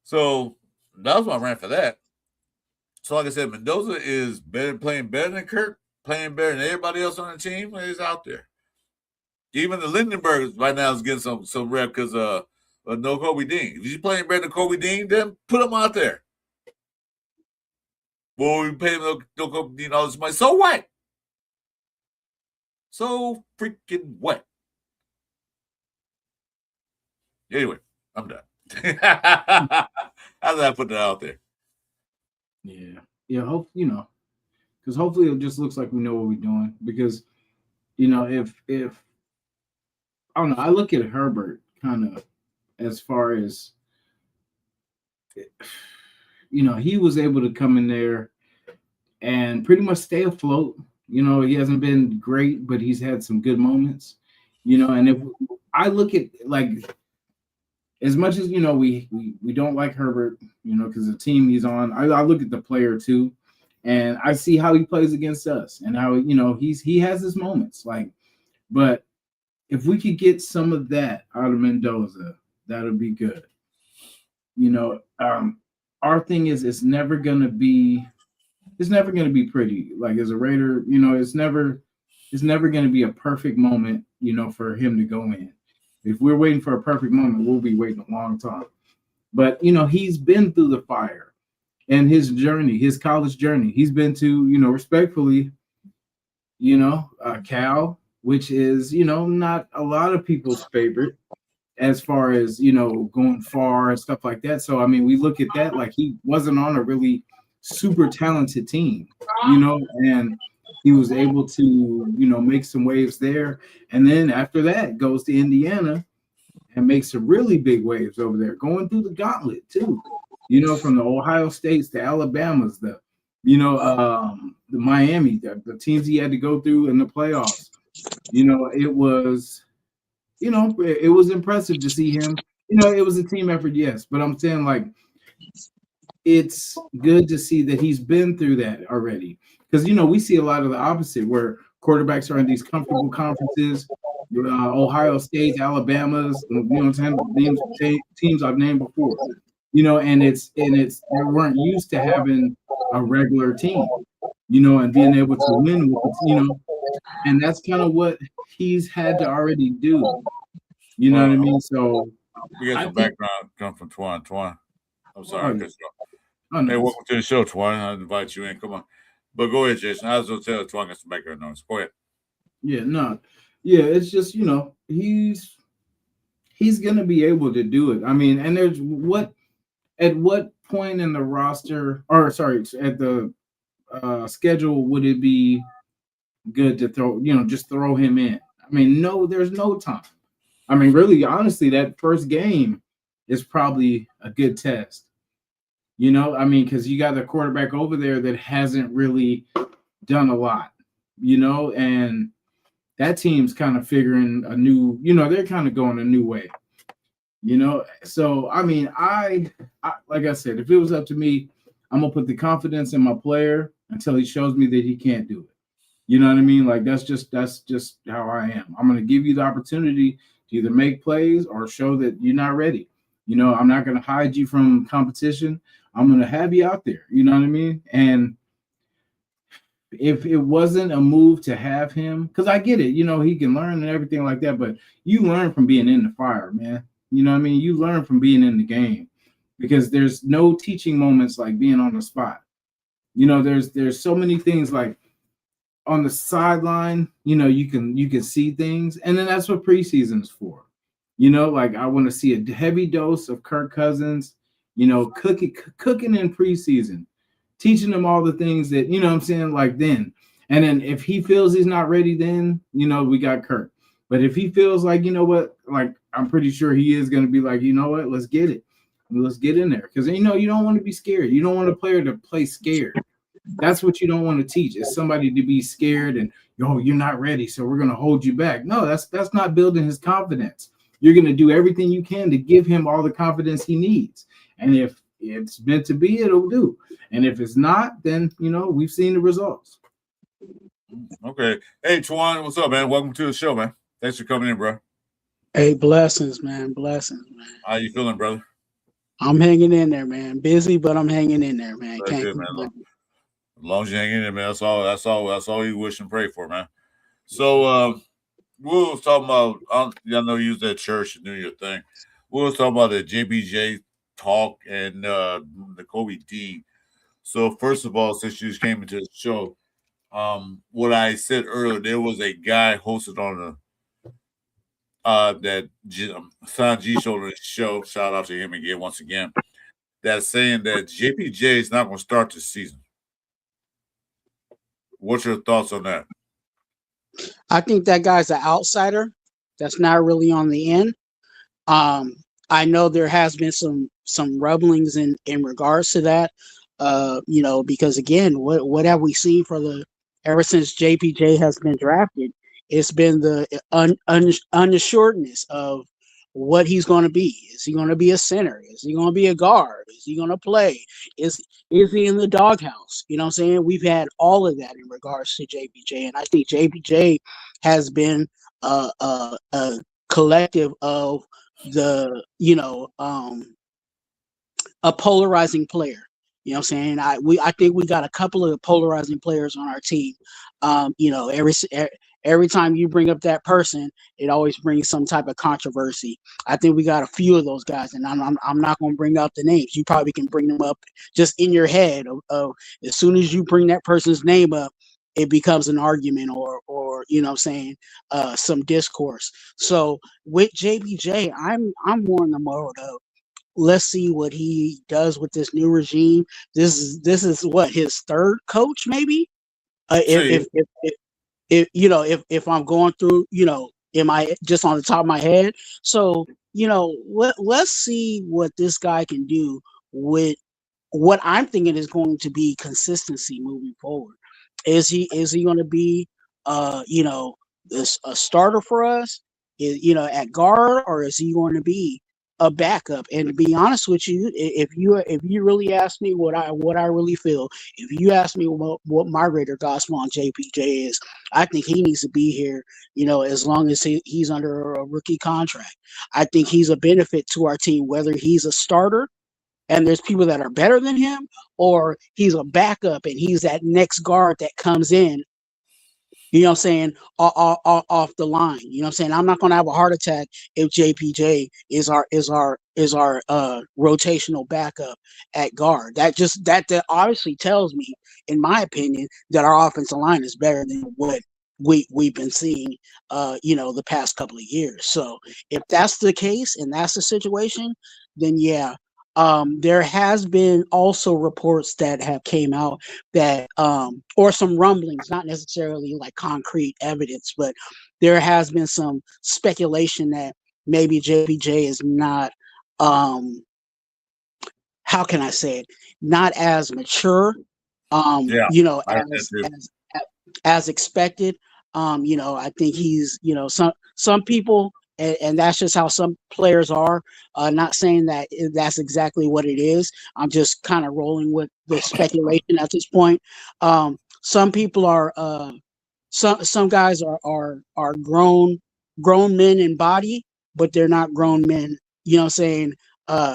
A: So that was my rant for that. So like I said, Mendoza is playing better than Kirk, playing better than everybody else on the team. He's out there. Even the Lindenberg right now is getting some rep because no Kobe Dean. If he's playing better than Kobe Dean, then put him out there. Well, we pay him no Kobe Dean all this money. So what? So freaking what? Anyway, I'm done. How did I put that out there?
B: Yeah. Hope because hopefully it just looks like we know what we're doing. Because if I don't know, I look at Herbert kind of as far as he was able to come in there and pretty much stay afloat. He hasn't been great, but he's had some good moments. And if I look at like as much as we don't like Herbert, because the team he's on, I look at the player too, and I see how he plays against us and how he has his moments. Like, but if we could get some of that out of Mendoza, that would be good. Our thing is it's never gonna be pretty. Like as a Raider, it's never gonna be a perfect moment, for him to go in. If we're waiting for a perfect moment, we'll be waiting a long time. But he's been through the fire and his journey, his college journey. He's been to, respectfully, Cal, which is, you know, not a lot of people's favorite as far as, you know, going far and stuff like that. So I mean, we look at that like he wasn't on a really super talented team, you know, and he was able to, you know, make some waves there. And then after that goes to Indiana and makes some really big waves over there, going through the gauntlet too, you know, from the Ohio States, the Alabamas, the, you know, the Miami, the teams he had to go through in the playoffs. You know, it was, you know, it was impressive to see him. You know, it was a team effort, yes, but I'm saying like it's good to see that he's been through that already. Because, you know, we see a lot of the opposite where quarterbacks are in these comfortable conferences, Ohio State, Alabama's, you know what I'm saying, teams I've named before, you know, and they weren't used to having a regular team, you know, and being able to win with, you know, and that's kind of what he's had to already do. You know what I mean? So
A: we got some background come from Twan. Twan, I'm sorry.
B: Oh, no.
A: Hey, welcome to the show, Twan. I invite you in. Come on. But go ahead, Jason. I was going to tell Twan got some background noise. Go ahead.
B: Yeah, no. Yeah, it's just, you know, he's going to be able to do it. I mean, and there's at what point in the roster, or sorry, at the schedule would it be good to throw, you know, just throw him in? I mean, no, there's no time. I mean, really, honestly, that first game is probably a good test. You know, I mean, because you got a quarterback over there that hasn't really done a lot, you know, and that team's kind of figuring a new, you know, they're kind of going a new way, you know. So, I mean, I like I said, if it was up to me, I'm going to put the confidence in my player until he shows me that he can't do it. You know what I mean? Like, that's just how I am. I'm going to give you the opportunity to either make plays or show that you're not ready. You know, I'm not going to hide you from competition. I'm going to have you out there. You know what I mean? And if it wasn't a move to have him, because I get it, you know, he can learn and everything like that, but you learn from being in the fire, man. You know what I mean? You learn from being in the game because there's no teaching moments like being on the spot. You know, there's so many things like on the sideline, you know, you can see things, and then that's what preseason is for. You know, like I want to see a heavy dose of Kirk Cousins, you know, cooking in preseason, teaching him all the things that, you know what I'm saying, like then. And then if he feels he's not ready, then, you know, we got Kirk. But if he feels like, you know what, like I'm pretty sure he is going to be like, you know what, let's get it. Let's get in there. Because, you know, you don't want to be scared. You don't want a player to play scared. That's what you don't want to teach, is somebody to be scared and, yo, you're not ready, so we're going to hold you back. No, that's not building his confidence. You're going to do everything you can to give him all the confidence he needs. And if it's meant to be, it'll do. And if it's not, then, you know, we've seen the results.
A: Okay. Hey, Twan, what's up, man? Welcome to the show, man. Thanks for coming in, bro.
D: Hey, blessings, man. Blessings, man.
A: How you feeling, brother?
D: I'm hanging in there, man. Busy, but I'm hanging in there, man.
A: Very good, man. As long as you hang in there, man, that's all you wish and pray for, man. So we was talking about, I know you was at church and doing your thing. We was talking about the JPJ talk and the Kobe D. So first of all, since you just came into the show, what I said earlier, there was a guy hosted on that San G Shoulder show. Shout out to him again, once again. That's saying that JPJ is not going to start this season. What's your thoughts on that?
D: I think that guy's an outsider that's not really on the end. I know there has been some rumblings in regards to that. You know, because again, what have we seen ever since JPJ has been drafted? It's been the unassuredness of what he's going to be. Is he going to be a center? Is he going to be a guard? Is he going to play? Is he in the doghouse? You know what I'm saying? We've had all of that in regards to JPJ, and I think JPJ has been a collective of the, you know, a polarizing player. You know what I'm saying? I think we got a couple of polarizing players on our team. You know, every time you bring up that person, it always brings some type of controversy. I think we got a few of those guys, and I'm not going to bring out the names. You probably can bring them up just in your head. Of as soon as you bring that person's name up, it becomes an argument or you know what I'm saying, some discourse. So with JPJ, I'm more in the mode of let's see what he does with this new regime. This is what, his third coach maybe.
A: See,
D: If you know, if I'm going through, you know, in my, just on the top of my head. So, you know, let's see what this guy can do with what I'm thinking is going to be consistency moving forward. Is he going to be you know, this a starter for us, you know, at guard, or is he going to be a backup? And to be honest with you, if you really ask me what I really feel, if you ask me what my greater gospel on JPJ is, I think he needs to be here, you know, as long as he's under a rookie contract. I think he's a benefit to our team, whether he's a starter and there's people that are better than him, or he's a backup and he's that next guard that comes in, you know what I'm saying, off the line. You know what I'm saying? I'm not going to have a heart attack if JPJ is our rotational backup at guard. That obviously tells me, in my opinion, that our offensive line is better than what we've been seeing you know, the past couple of years. So if that's the case and that's the situation, then yeah. There has been also reports that have came out that or some rumblings, not necessarily like concrete evidence, but there has been some speculation that maybe JPJ is not how can I say it, not as mature,
A: yeah,
D: you know,
A: I heard that too.
D: as expected. You know, I think he's, you know, some people, and that's just how some players are. Not saying that that's exactly what it is. I'm just kind of rolling with the speculation at this point. Some people are, some guys are grown men in body, but they're not grown men. You know what I'm saying?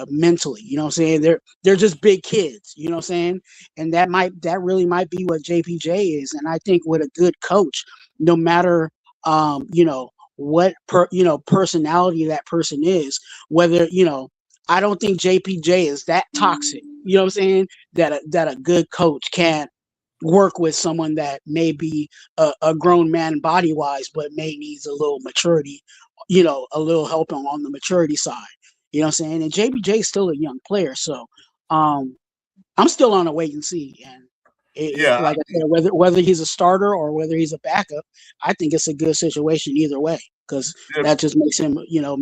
D: Mentally, you know what I'm saying? They're just big kids. You know what I'm saying? And that really might be what JPJ is. And I think with a good coach, no matter you know, what personality that person is, whether, you know, I don't think JPJ is that toxic, you know what I'm saying, that a good coach can't work with someone that may be a grown man body wise, but may needs a little maturity, you know, a little help on the maturity side, you know what I'm saying. And JPJ is still a young player, so I'm still on a wait and see. And
A: Yeah,
D: like I said, whether he's a starter or whether he's a backup, I think it's a good situation either way, because
A: yeah,
D: that just makes him, you know,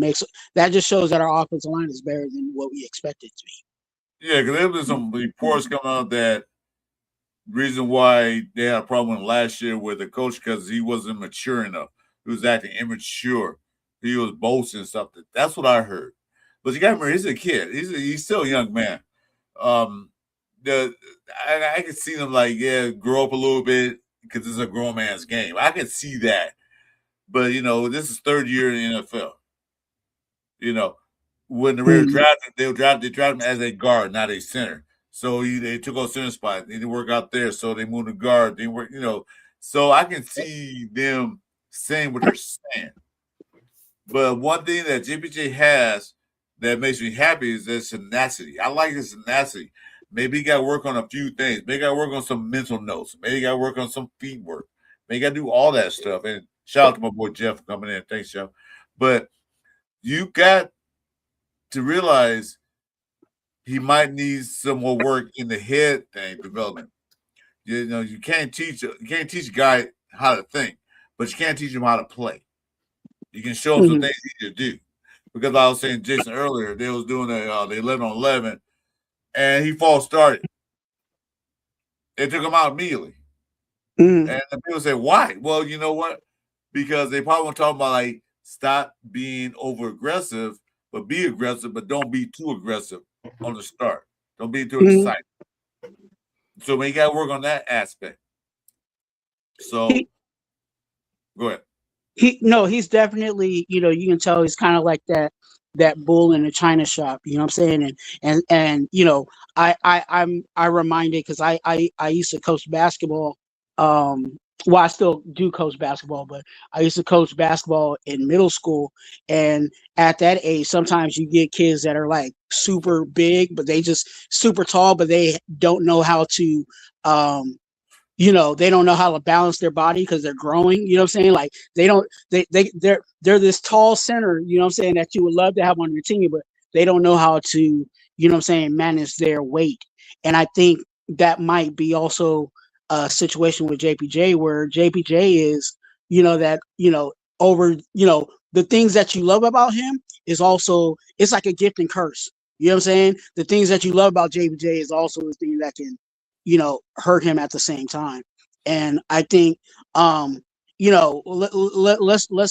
D: that just shows that our offensive line is better than what we expect it to be.
A: yeah. Because there was some reports coming out that reason why they had a problem last year with the coach because he wasn't mature enough. He was acting immature. He was boasting something. That's what I heard. But you got to remember, he's a kid. He's still a young man. Um, I could see them like, yeah, grow up a little bit because this is a grown man's game. I can see that. But you know, this is third year in the NFL. You know, when the Raiders drafted, they drafted him as a guard, not a center. So they took on center spot. They didn't work out there, so they moved to guard. They work, you know. So I can see them saying what they're saying. But one thing that JPJ has that makes me happy is his tenacity. I like his tenacity. Maybe he got to work on a few things. Maybe he got to work on some mental notes. Maybe he got to work on some feet work. Maybe he got to do all that stuff. And shout out to my boy Jeff for coming in. Thanks, Jeff. But you got to realize he might need some more work in the head thing development. You know, you can't teach a guy how to think, but you can't teach him how to play. You can show him some things he should do. Because I was saying Jason earlier, they was doing the 11-on-11, and he false started. They took him out immediately. And the people say, why? Well, you know what? Because they probably want to talk about like stop being over aggressive, but be aggressive, but don't be too aggressive on the start. Don't be too excited. So we got to work on that aspect. So go ahead.
D: He's definitely, you know, you can tell he's kind of like that bull in the china shop, you know what I'm saying? And you know, I'm reminded because I used to coach basketball. Well, I still do coach basketball, but I used to coach basketball in middle school. And at that age, sometimes you get kids that are like super big, but they just super tall, but they don't know how to they don't know how to balance their body because they're growing. You know what I'm saying? Like they're this tall center. You know what I'm saying, that you would love to have on your team, but they don't know how to, what I'm saying, manage their weight. And I think that might be also a situation with JPJ where JPJ is, that over, the things that you love about him is also, it's like a gift and curse. You know what I'm saying? The things that you love about JPJ is also the thing that can, hurt him at the same time. And I think, let's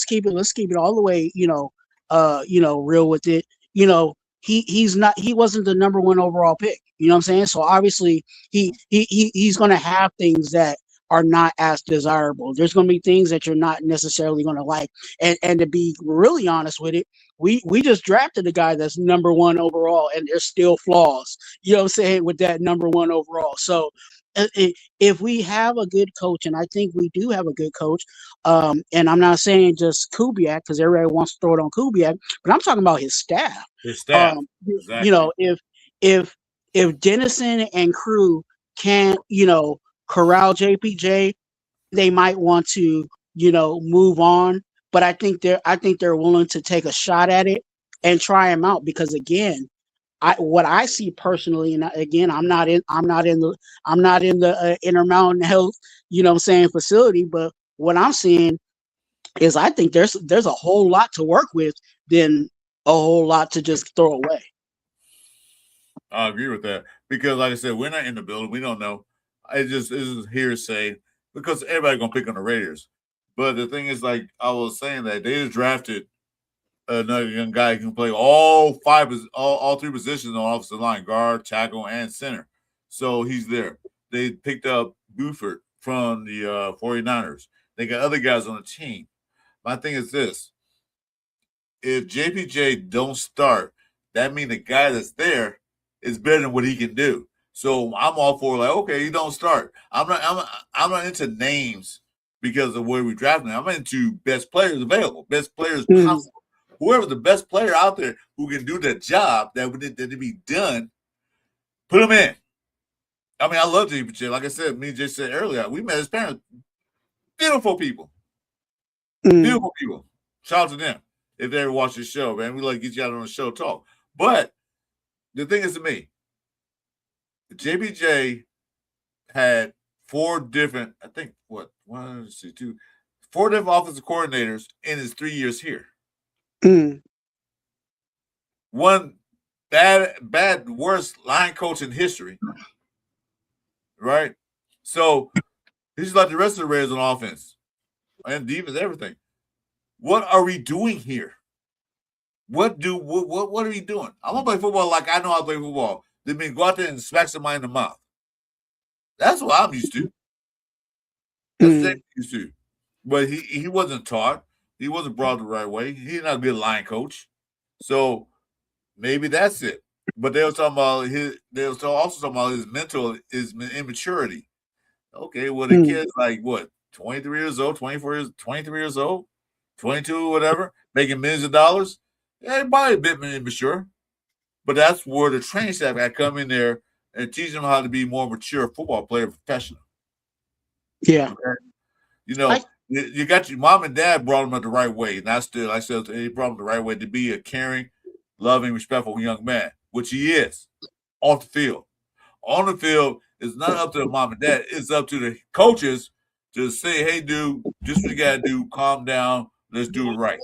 D: keep it all the way, real with it. He wasn't the number one overall pick. You know what I'm saying? So obviously he's going to have things that are not as desirable. There's going to be things that you're not necessarily going to like. And to be really honest with it, we just drafted a guy that's number one overall, and there's still flaws. You know what I'm saying, with that number one overall. So if we have a good coach, and I think we do have a good coach, and I'm not saying just Kubiak because everybody wants to throw it on Kubiak, but I'm talking about his staff.
A: His staff, exactly.
D: If Dennison and crew can't, corral JPJ, they might want to, move on. But I think they're willing to take a shot at it and try him out because, again, what I see personally, and again, I'm not in the Intermountain Health, facility, but what I'm seeing is I think there's a whole lot to work with than a whole lot to just throw away.
A: I agree with that because, like I said, we're not in the building. We don't know. It's just hearsay because everybody's gonna pick on the Raiders. But the thing is, like I was saying, that they just drafted another young guy who can play all three positions on offensive line: guard, tackle, and center. So he's there. They picked up Buford from the 49ers. They got other guys on the team. My thing is this: if JPJ don't start, that means the guy that's there is better than what he can do. So I'm all for, like, okay, you don't start. I'm not into names because of where we drafting. I'm into best players available, best players possible. Whoever's the best player out there who can do the job that to be done, put him in. I mean, I love JPJ. Like I said, me and Jay said earlier, we met his parents. Beautiful people. Beautiful people. Shout out to them if they ever watch this show, man. We like to get you out on the show talk. But the thing is, to me, JPJ had four different offensive coordinators in his 3 years here. One worst line coach in history. Right? So he's like the rest of the Raiders on offense and defense, everything. What are we doing here? What are we doing? I want to play football like I know how to play football. They mean go out there and smack somebody in the mouth. That's what I'm used to. That's what I'm used to. But he wasn't taught. He wasn't brought the right way. He's not a good line coach. So maybe that's it. But they were talking about also talking about his immaturity. Okay, well the kid's like what, 23 years old, 23 years old, 22, whatever, making millions of dollars. Yeah, probably a bit immature. But that's where the training staff got to come in there and teach them how to be more mature football player, professional.
D: Yeah.
A: Okay? You got your mom and dad brought them up the right way. And I said they brought him the right way to be a caring, loving, respectful young man, which he is off the field. On the field, it's not up to the mom and dad. It's up to the coaches to say, hey, dude, this is what you got to do. Calm down. Let's do it right.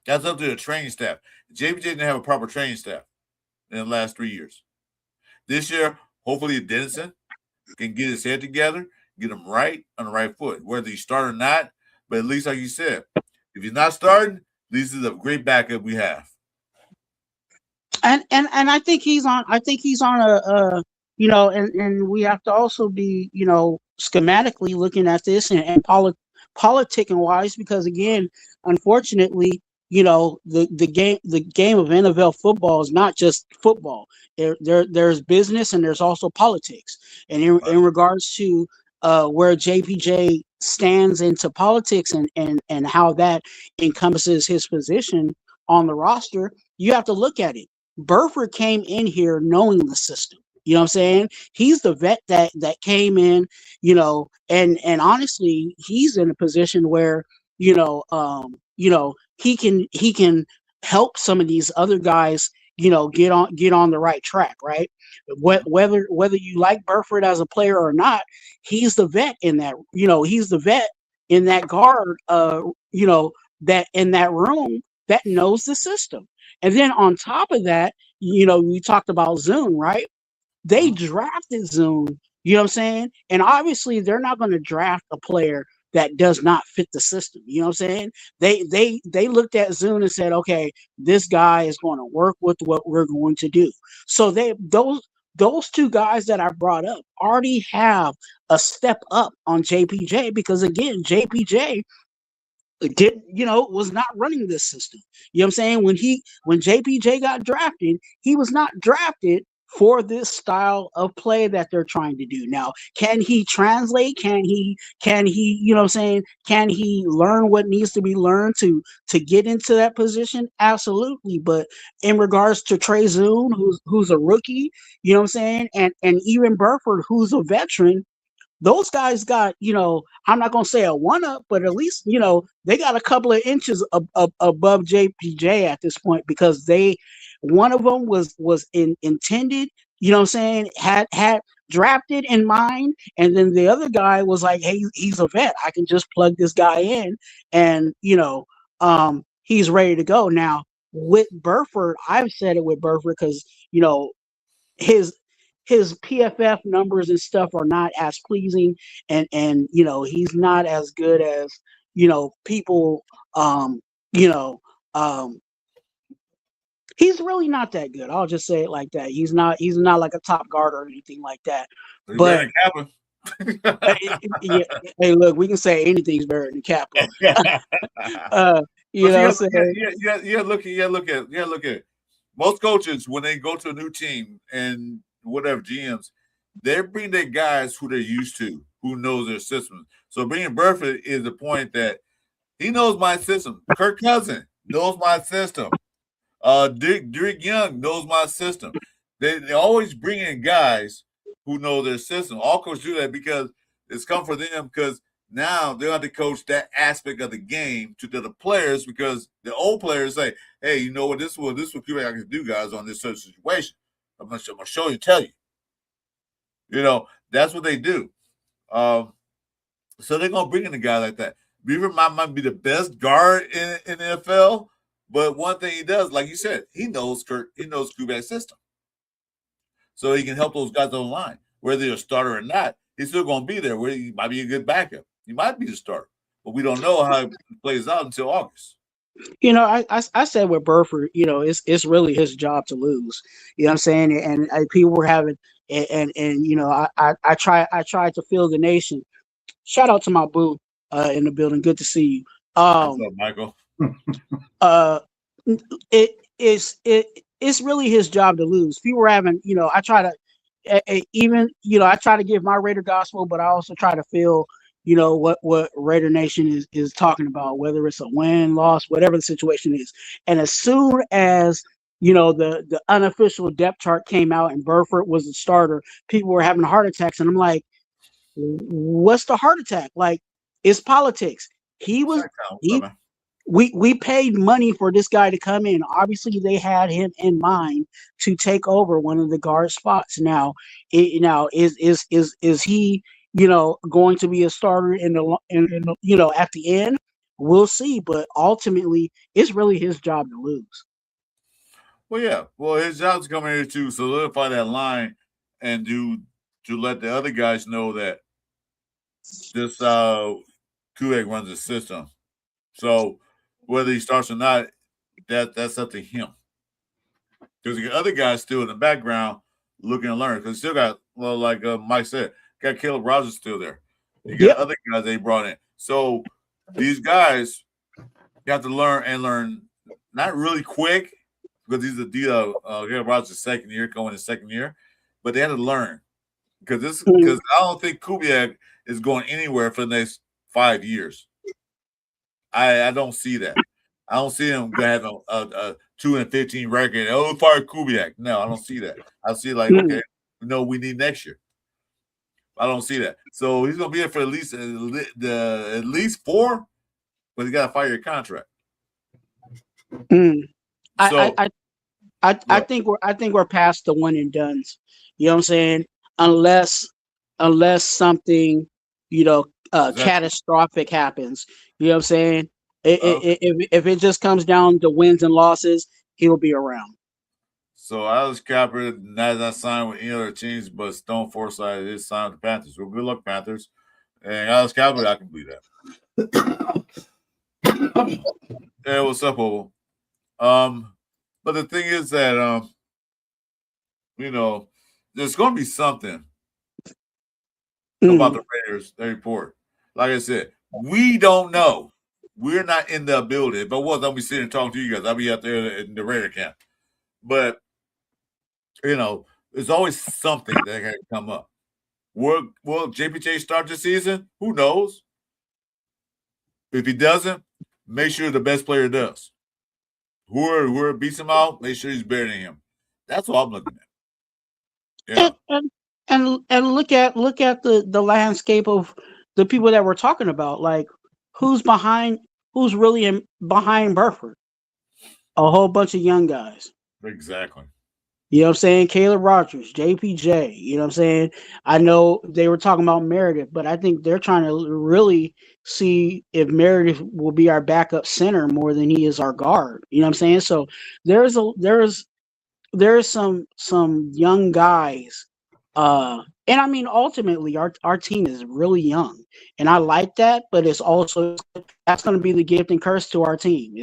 A: That's up to the training staff. JPJ didn't have a proper training staff in the last 3 years. This year, hopefully Dennison can get his head together, get him right on the right foot, whether he start or not. But at least, like you said, if he's not starting, this is a great backup we have.
D: And I think he's on. I think he's on a and we have to also be schematically looking at this and politicking wise, because again, unfortunately, the game of NFL football is not just football. There's business and there's also politics. And in regards to where JPJ stands into politics and how that encompasses his position on the roster, you have to look at it. Burford came in here knowing the system. You know what I'm saying? He's the vet that came in, and honestly, he's in a position where, he can help some of these other guys, get on the right track, right? Whether you like Burford as a player or not, he's the vet in that, he's the vet in that guard, that in that room that knows the system. And then on top of that, we talked about Zoom, right? They drafted Zoom, you know what I'm saying? And obviously they're not going to draft a player that does not fit the system. You know what I'm saying? They looked at Zoom and said, okay, this guy is going to work with what we're going to do. So those two guys that I brought up already have a step up on JPJ, because again, JPJ was not running this system. You know what I'm saying? When JPJ got drafted, he was not drafted for this style of play that they're trying to do. Now, can he translate? Can he, you know what I'm saying? Can he learn what needs to be learned to get into that position? Absolutely. But in regards to Trey Zoon, who's a rookie, you know what I'm saying? And even Burford, who's a veteran, those guys got, I'm not going to say a one up, but at least, they got a couple of inches above JPJ at this point, because one of them was intended, you know what I'm saying, had drafted in mind. And then the other guy was like, hey, he's a vet. I can just plug this guy in and, he's ready to go. Now with Burford, I've said it with Burford because, his PFF numbers and stuff are not as pleasing, and he's not as good as people, you know um he's really not that good. I'll just say it like that. He's not like a top guard or anything like that.
A: He's
D: But
A: better than Kappa.
D: yeah, hey, look, we can say anything's better than Kappa. You
A: But
D: know what I'm saying?
A: you gotta look at most coaches when they go to a new team and whatever GMs, they bring their guys who they're used to, who knows their system. So bringing Burford is the point that he knows my system. Kirk Cousins knows my system. Derek Young knows my system. They always bring in guys who know their system. All coaches do that because it's come for them, because now they have to coach that aspect of the game to the players, because the old players say, hey, you know what, this is what I can do, guys, on this certain situation. I'm gonna show you, tell you. That's what they do. So they're gonna bring in a guy like that. Beaver might be the best guard in the NFL, but one thing he does, like you said, he knows Kubiak's system. So he can help those guys on the line. Whether you're a starter or not, he's still gonna be there. Where he might be a good backup. He might be the starter. But we don't know how it plays out until August.
D: I said with Burford, it's really his job to lose. You know what I'm saying? And people were having and I tried to fill the nation. Shout out to my boo in the building. Good to see you.
A: What's up, Michael?
D: It's really his job to lose. People were having, I try to I try to give my Raider gospel, but I also try to feel what Raider Nation is talking about, whether it's a win, loss, whatever the situation is. And as soon as the unofficial depth chart came out and Burford was the starter, people were having heart attacks, and I'm like, what's the heart attack? Like, it's politics. We paid money for this guy to come in. Obviously, they had him in mind to take over one of the guard spots. Now, is he going to be a starter in the at the end? We'll see. But ultimately, it's really his job to lose.
A: Well, yeah. Well, his job's coming here to solidify that line and to let the other guys know that this Kubiak runs the system. So whether he starts or not, that's up to him. Because the other guy's still in the background looking to learn. Because still got, well, like Mike said, got Caleb Rogers still there. You got other guys they brought in. So these guys have to learn not really quick, because these are Caleb Rogers' second year, going in second year, but they had to learn. Because I don't think Kubiak is going anywhere for the next 5 years. I don't see that. I don't see him having a 2-15 record. Oh, fire Kubiak. No, I don't see that. I see like, okay, we need next year. I don't see that. So he's going to be there for at least 4, but he got a 5-year contract.
D: Mm.
A: So
D: I think we're past the one and dones. You know what I'm saying? Unless something, catastrophic happens. You know what I'm saying? If it just comes down to wins and losses, he'll be around.
A: So Alex Capper not signed with any other teams, but Stone Forsythe is signed with the Panthers. Well, good luck, Panthers. And Alex Capper, I can believe that. Hey, what's up, Oval? But the thing is that there's going to be something about the Raiders. They report. Like I said, we don't know. We're not in the building. If I was, I'll be sitting and talking to you guys. I'll be out there in the Raider camp. But there's always something that can come up. Will JPJ start the season? Who knows? If he doesn't, make sure the best player does. Whoever beats him out, make sure he's better than him. That's what I'm looking at.
D: And look at the landscape of the people that we're talking about. Like, who's really behind Burford? A whole bunch of young guys.
A: Exactly.
D: You know what I'm saying? Caleb Rogers, JPJ. You know what I'm saying? I know they were talking about Meredith, but I think they're trying to really see if Meredith will be our backup center more than he is our guard. You know what I'm saying? So there's some young guys. And I mean, ultimately, our team is really young, and I like that. But it's also that's going to be the gift and curse to our team.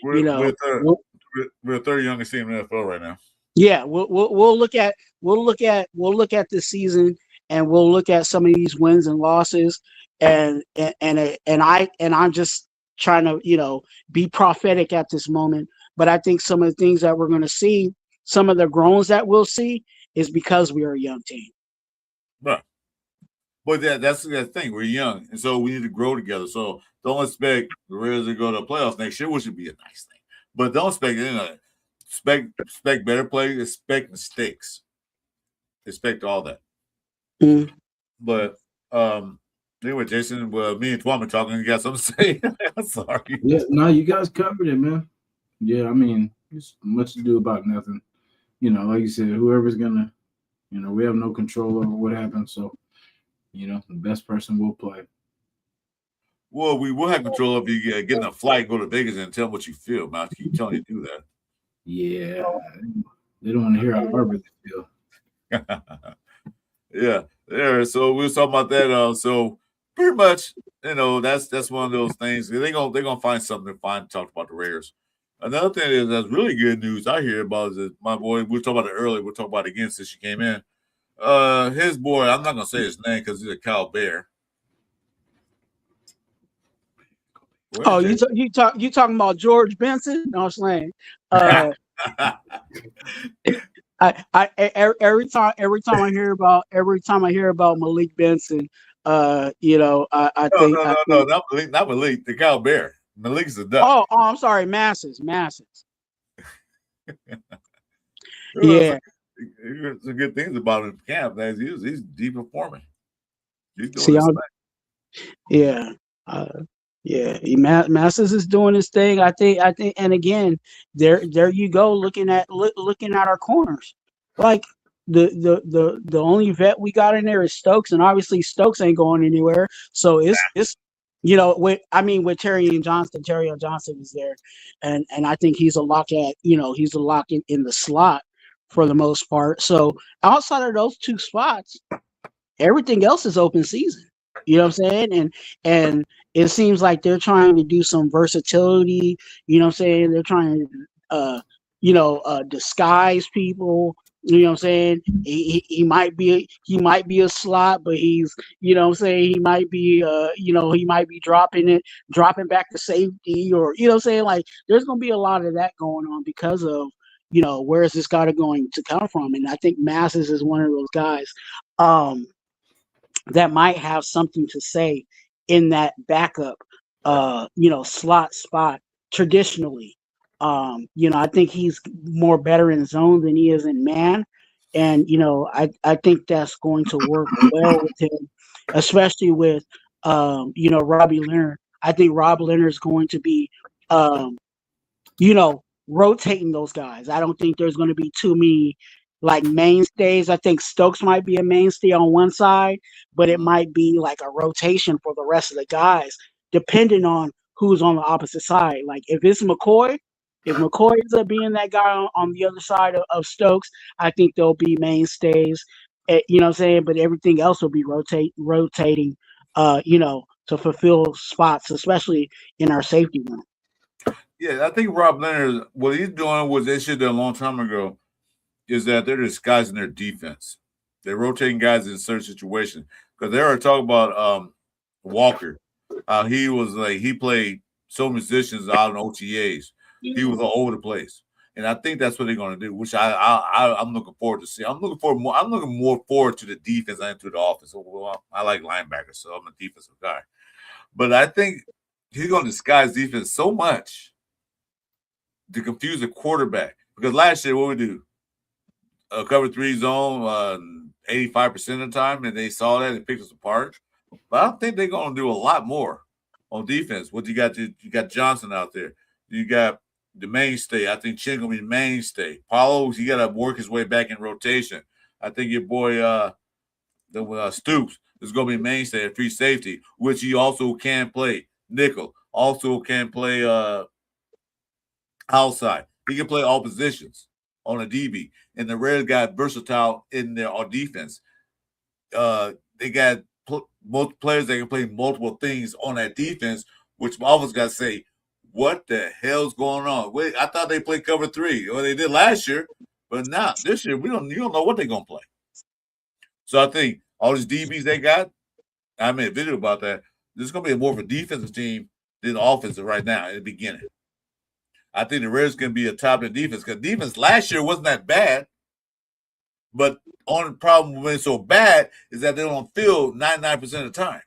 D: We're
A: the third youngest team in the NFL right now.
D: Yeah, we'll look at this season, and we'll look at some of these wins and losses, and I'm just trying to be prophetic at this moment. But I think some of the things that we're going to see, some of the groans that we'll see, is because we are a young team.
A: Right. But that's the thing. We're young, and so we need to grow together. So don't expect the Raiders to go to the playoffs next year, which would be a nice thing. But don't expect expect better play, expect mistakes, expect all that.
D: Mm.
A: But anyway, Jason, me and Twan are talking. You got something to say? I'm sorry.
B: Yeah, no, you guys covered it, man. Yeah, I mean, it's much to do about nothing. Like you said, whoever's gonna, we have no control over what happens. So, the best person will play.
A: Well, we will have control if you get in a flight, go to Vegas, and tell them what you feel, man. I keep telling you to do that.
B: Yeah, they don't want to hear how I really feel.
A: Yeah. So we were talking about that. So pretty much, that's one of those things. They're gonna find something to talk about the Raiders. Another thing is that's really good news I hear about is my boy. We were talking about it earlier. We'll talk about it again since she came in. His boy. I'm not gonna say his name because he's a Cal Bear.
D: Oh, you talking about George Benson? No, I'm saying. Every time I hear about Malik Benson, I think
A: not Malik, the Cal Bear. Malik's the duck.
D: Oh, I'm sorry, Masses. Yeah,
A: some good things about him in camp. He's deep performing. He's doing his
D: thing. Yeah. Masses is doing his thing. I think, and again, there you go, looking at our corners. Like the only vet we got in there is Stokes, and obviously Stokes ain't going anywhere. So it's with Terry Johnson is there, and I think he's a lock in the slot for the most part. So outside of those two spots, everything else is open season. You know what I'm saying? And it seems like they're trying to do some versatility. You know what I'm saying? They're trying to disguise people. You know what I'm saying? He might be a slot, but he's, you know what I'm saying, he might be dropping back to safety, or, you know what I'm saying? Like, there's gonna be a lot of that going on because of, where is this guy going to come from? And I think Masses is one of those guys that might have something to say in that backup slot spot traditionally. I think he's more better in zone than he is in man. And I think that's going to work well with him, especially with Robbie Leonard. I think Rob Leonard is going to be um, rotating those guys. I don't think there's going to be too many like mainstays. I think Stokes might be a mainstay on one side, but it might be like a rotation for the rest of the guys, depending on who's on the opposite side. Like if McCoy ends up being that guy on the other side of Stokes, I think they'll be mainstays. You know what I'm saying? But everything else will be rotating, to fulfill spots, especially in our safety room.
A: Yeah, I think Rob Leonard, what he's doing was they should have done a long time ago, is that they're disguising their defense. They're rotating guys in certain situations. Because they were talking about Walker. He played so many positions out in OTAs. He was all over the place. And I think that's what they're going to do, which I'm looking forward to see. I'm looking more forward to the defense than to the offense. Well, I like linebackers, so I'm a defensive guy. But I think he's going to disguise defense so much to confuse the quarterback. Because last year, what we do? A cover 3 zone 85% of the time, and they saw that and picked us apart. But I don't think they're going to do a lot more on defense. What you got Johnson out there. You got the mainstay. I think Chin going to be the mainstay. Paulo, he got to work his way back in rotation. I think your boy Stoops is going to be mainstay at free safety, which he also can play. Nickel also can play outside. He can play all positions on a DB. And the Reds got versatile in their defense. They got most players that can play multiple things on that defense, which I always got to say, what the hell's going on? Wait, I thought they played cover 3, or they did last year, but now this year you don't know what they're gonna play. So I think all these DBs they got, I made a video about that. This is gonna be more of a defensive team than offensive right now in the beginning. I think the Reds can be a top in defense because defense last year wasn't that bad. But only problem when it's so bad is that they don't field 99% of the time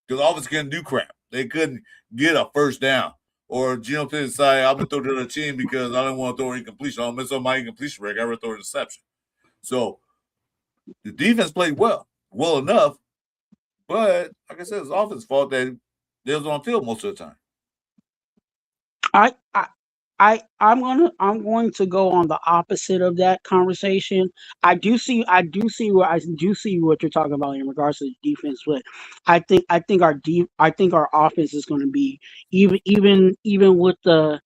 A: because offense couldn't do crap. They couldn't get a first down. Or Gino Pitt decide I'm gonna throw to the team because I don't want to throw incompletion. I'll miss on my incompletion rate. I would throw an interception. So the defense played well enough, but like I said, it's offense's fault that they was on field most of the time.
D: I'm going to go on the opposite of that conversation. I do see what you're talking about in regards to the defense, but I think our offense is going to be even with the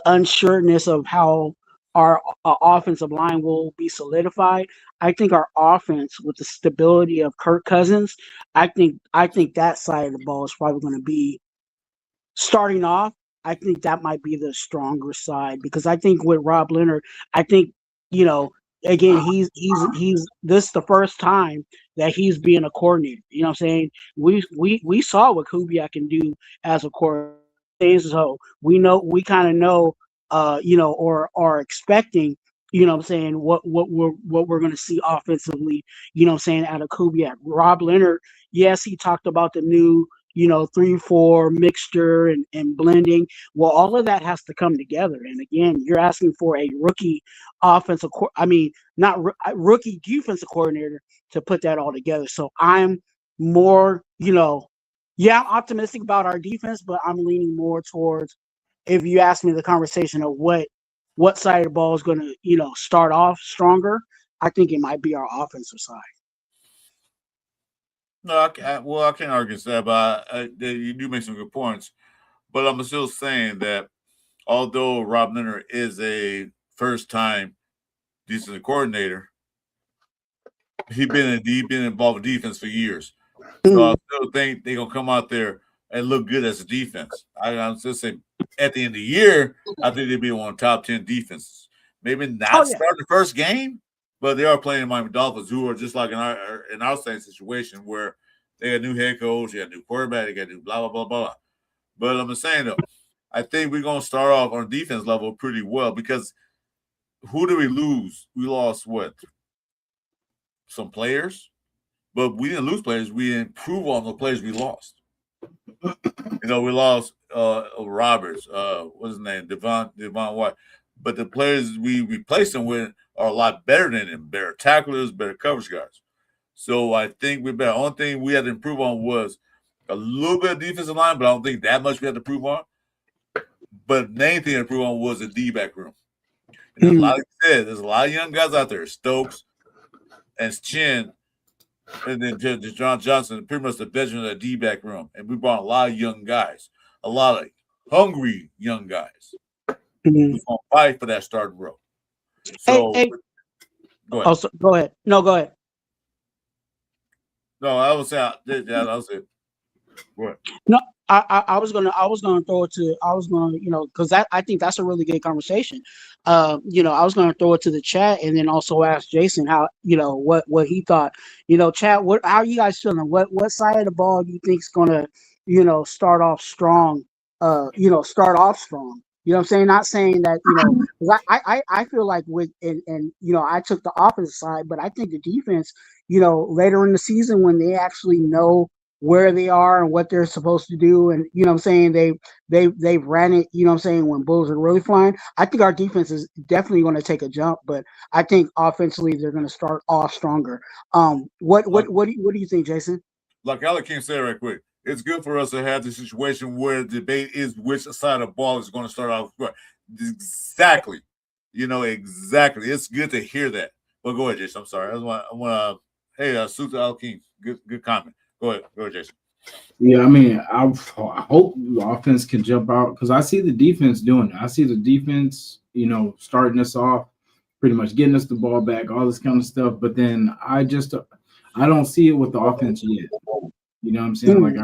D: unsureness of how our offensive line will be solidified. I think our offense with the stability of Kirk Cousins, I think that side of the ball is probably going to be starting off. I think that might be the stronger side because I think with Rob Leonard, I think again he's this is the first time that he's being a coordinator. You know what I'm saying? We saw what Kubiak can do as a coordinator, so we kind of know or are expecting. You know what I'm saying? What we're going to see offensively. You know what I'm saying out of Kubiak. Rob Leonard, yes, he talked about the new 3-4 mixture and blending. Well, all of that has to come together. And again, you're asking for a rookie rookie defensive coordinator to put that all together. So I'm more, I'm optimistic about our defense, but I'm leaning more towards, if you ask me the conversation of what side of the ball is going to, start off stronger, I think it might be our offensive side.
A: No, I can't argue with that, but you do make some good points. But I'm still saying that although Rob Leonard is a first-time defensive coordinator, he's been involved in defense for years. So I still think they're gonna come out there and look good as a defense. I'm just saying, at the end of the year, I think they'll be one of the top 10 defenses. Maybe not start the first game, but they are playing Miami Dolphins, who are just like in our same situation where they got a new head coach, they got a new quarterback, they got a new blah, blah, blah, blah. But I'm just saying, though, I think we're going to start off on defense level pretty well because who did we lose? We lost what? Some players, but we didn't lose players. We improved on the players we lost. We lost Roberts, what's his name? Devon White. but the players we replace them with are a lot better than him, better tacklers, better coverage guys. So I think we better. Only thing we had to improve on was a little bit of defensive line, but I don't think that much we had to improve on. But main thing to improve on was the D-back room. And there's a lot, like I said, there's a lot of young guys out there, Stokes and Chin, and then John Johnson, pretty much the veteran of the D-back room. And we brought a lot of young guys, a lot of hungry young guys who's going to fight for that starting role. So,
D: Hey.
A: go ahead.
D: Oh, so, go ahead. No, go ahead.
A: No, I was saying that. I was saying, go ahead.
D: No, I was gonna throw it to because I think that's a really good conversation. I was gonna throw it to the chat and then also ask Jason how what he thought. Chat, how are you guys feeling? What side of the ball do you think is gonna start off strong? Start off strong. You know what I'm saying? Not saying that, 'cause I feel like I took the opposite side, but I think the defense, later in the season when they actually know where they are and what they're supposed to do, and what I'm saying, they've ran it, what I'm saying, when Bulls are really flying. I think our defense is definitely going to take a jump, but I think offensively they're going to start off stronger. What do you think, Jason?
A: Like Alec King said right quick, it's good for us to have the situation where the debate is which side of the ball is going to start off. Exactly. Exactly. It's good to hear that. Well, go ahead, Jason. I'm sorry. I want to, hey, salute to Alec King. Good comment. Go ahead, Jason.
B: Yeah, I mean, I hope the offense can jump out because I see the defense doing it. I see the defense, starting us off, pretty much getting us the ball back, all this kind of stuff. But then I don't see it with the offense yet. You know what I'm saying? Like,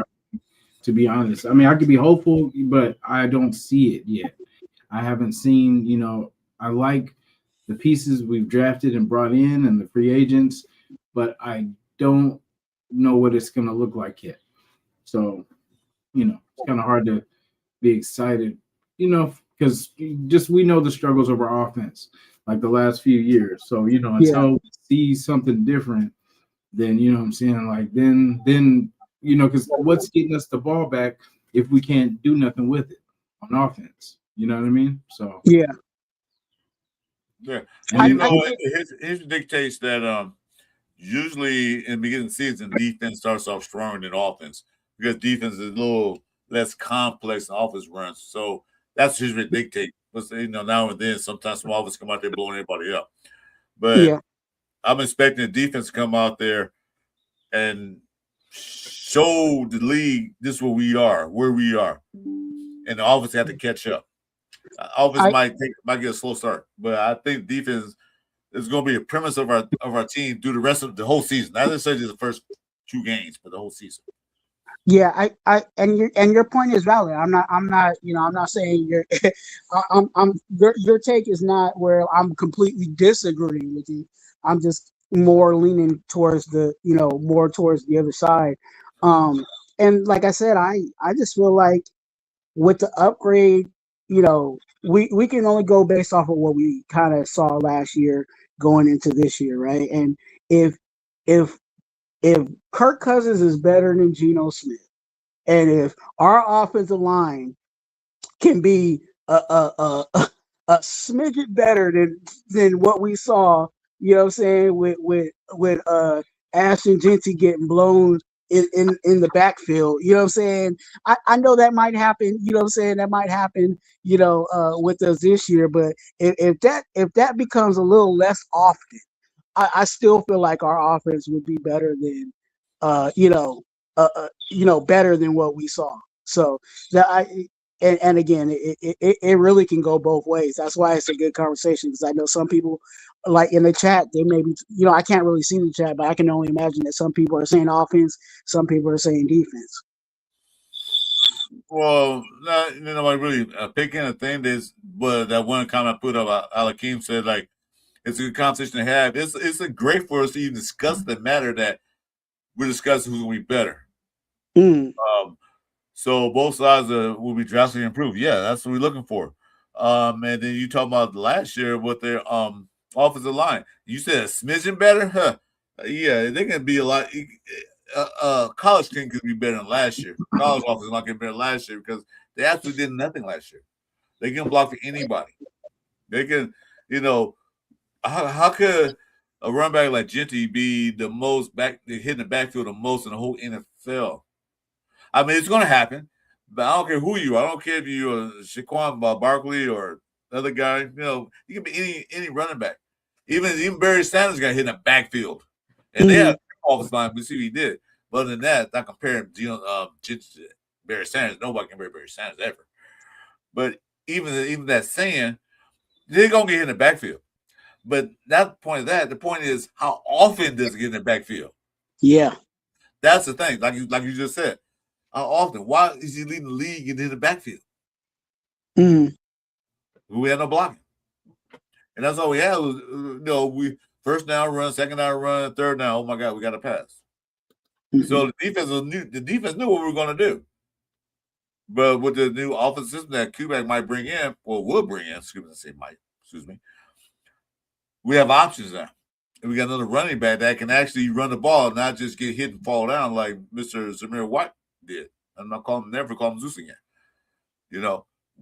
B: to be honest, I mean, I could be hopeful, but I don't see it yet. I haven't seen, I like the pieces we've drafted and brought in and the free agents, but I don't know what it's going to look like yet. So, it's kind of hard to be excited, because we know the struggles of our offense, like the last few years. So, until we see something different, then, what I'm saying, like, then, because what's getting us the ball back if we can't do nothing with it on offense? You know what I mean? So,
A: yeah. And, it dictates that, usually in the beginning of the season, defense starts off stronger than offense because defense is a little less complex than offense runs. So that's usually dictate. But now and then, sometimes some offense come out there blowing everybody up. But I'm expecting the defense to come out there and show the league this is where we are, and the offense have to catch up. Offense might get a slow start, but I think defense is going to be a premise of our team through the rest of the whole season. Not necessarily the first 2 games, but the whole season.
D: Yeah, and your point is valid. I'm not saying your take is not where I'm completely disagreeing with you. I'm just more leaning towards more towards the other side. And like I said, I just feel like with the upgrade, we can only go based off of what we kind of saw last year going into this year, right? And if Kirk Cousins is better than Geno Smith, and if our offensive line can be a smidget better than what we saw, what I'm saying, with Ashton Genty getting blown in the backfield, what I'm saying. I know that might happen, what I'm saying, that might happen, with us this year. But if that becomes a little less often, I still feel like our offense would be better than better than what we saw. So and again, it really can go both ways. That's why it's a good conversation, because I know some people, like in the chat, they may be, I can't really see the chat, but I can only imagine that some people are saying offense, some people are saying defense.
A: Well, nobody really picking a thing. But that one comment I put up, Alakim said, like, it's a good conversation to have. It's great for us to even discuss the matter that we're discussing who's going to be better. So both sides will be drastically improved. Yeah, that's what we're looking for. And then you talk about last year with their offensive line. You said a smidgen better? Huh. Yeah, they can be a lot. College team could be better than last year. College offense is not getting better than last year because they actually did nothing last year. They can block for anybody. They can, how could a run back like Jpj be the most hitting the backfield the most in the whole NFL? I mean, it's going to happen, but I don't care who you are. I don't care if you're Shaquan Barkley or another guy. You can be any running back. Even Barry Sanders got hit in the backfield, and they had offensive line. We see what he did. But other than that, not comparing to Barry Sanders. Nobody can compare Barry Sanders ever. But even that saying, they're gonna get hit in the backfield. But not the point of that. The point is, how often does it get in the backfield?
D: Yeah,
A: that's the thing. Like you just said, how often? Why is he leading the league in the backfield? We had no blocking, and that's all we had. Was we first down run, second down run, third down. Oh my God, we got to pass. So the defense knew what we were going to do. But with the new offensive system that Kubiak might bring in, or will bring in, excuse me, we have options now. And we got another running back that can actually run the ball, not just get hit and fall down like Mr. Zamir White did. I'm not never call him Zeus again.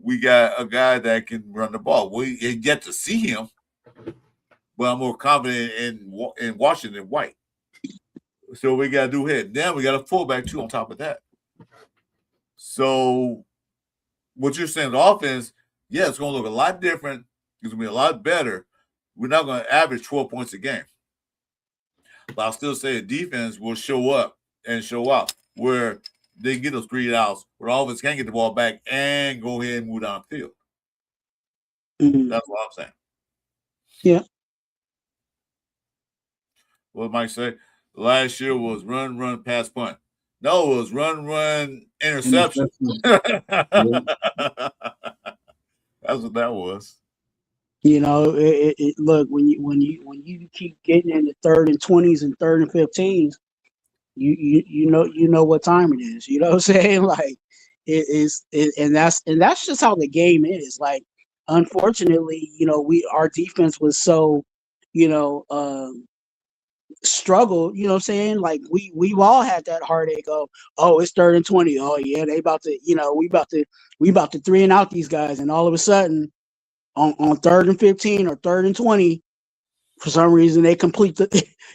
A: We got a guy that can run the ball. We get to see him, but I'm more confident in Washington White. So we got to do hit. Then we got a fullback too on top of that. So what you're saying, the offense, yeah, it's going to look a lot different. It's going to be a lot better. We're not going to average 12 points a game. But I'll still say the defense will show up and show out where they can get those 3 outs, where the offense can get the ball back and go ahead and move down the field. That's what I'm saying.
D: Yeah.
A: What Mike say? Last year was run, pass, punt. No, it was run, interception. That's what that was.
D: Look, when you keep getting in the 3rd and 20s and 3rd and 15s, you know what time it is. You know what I'm saying? Like and that's just how the game is. Like, unfortunately, our defense was so, struggle, you know what I'm saying? Like we've all had that heartache of, oh, it's 3rd and 20. Oh yeah, they about to, we about to 3 and out these guys, and all of a sudden on 3rd and 15 or 3rd and 20, for some reason they complete the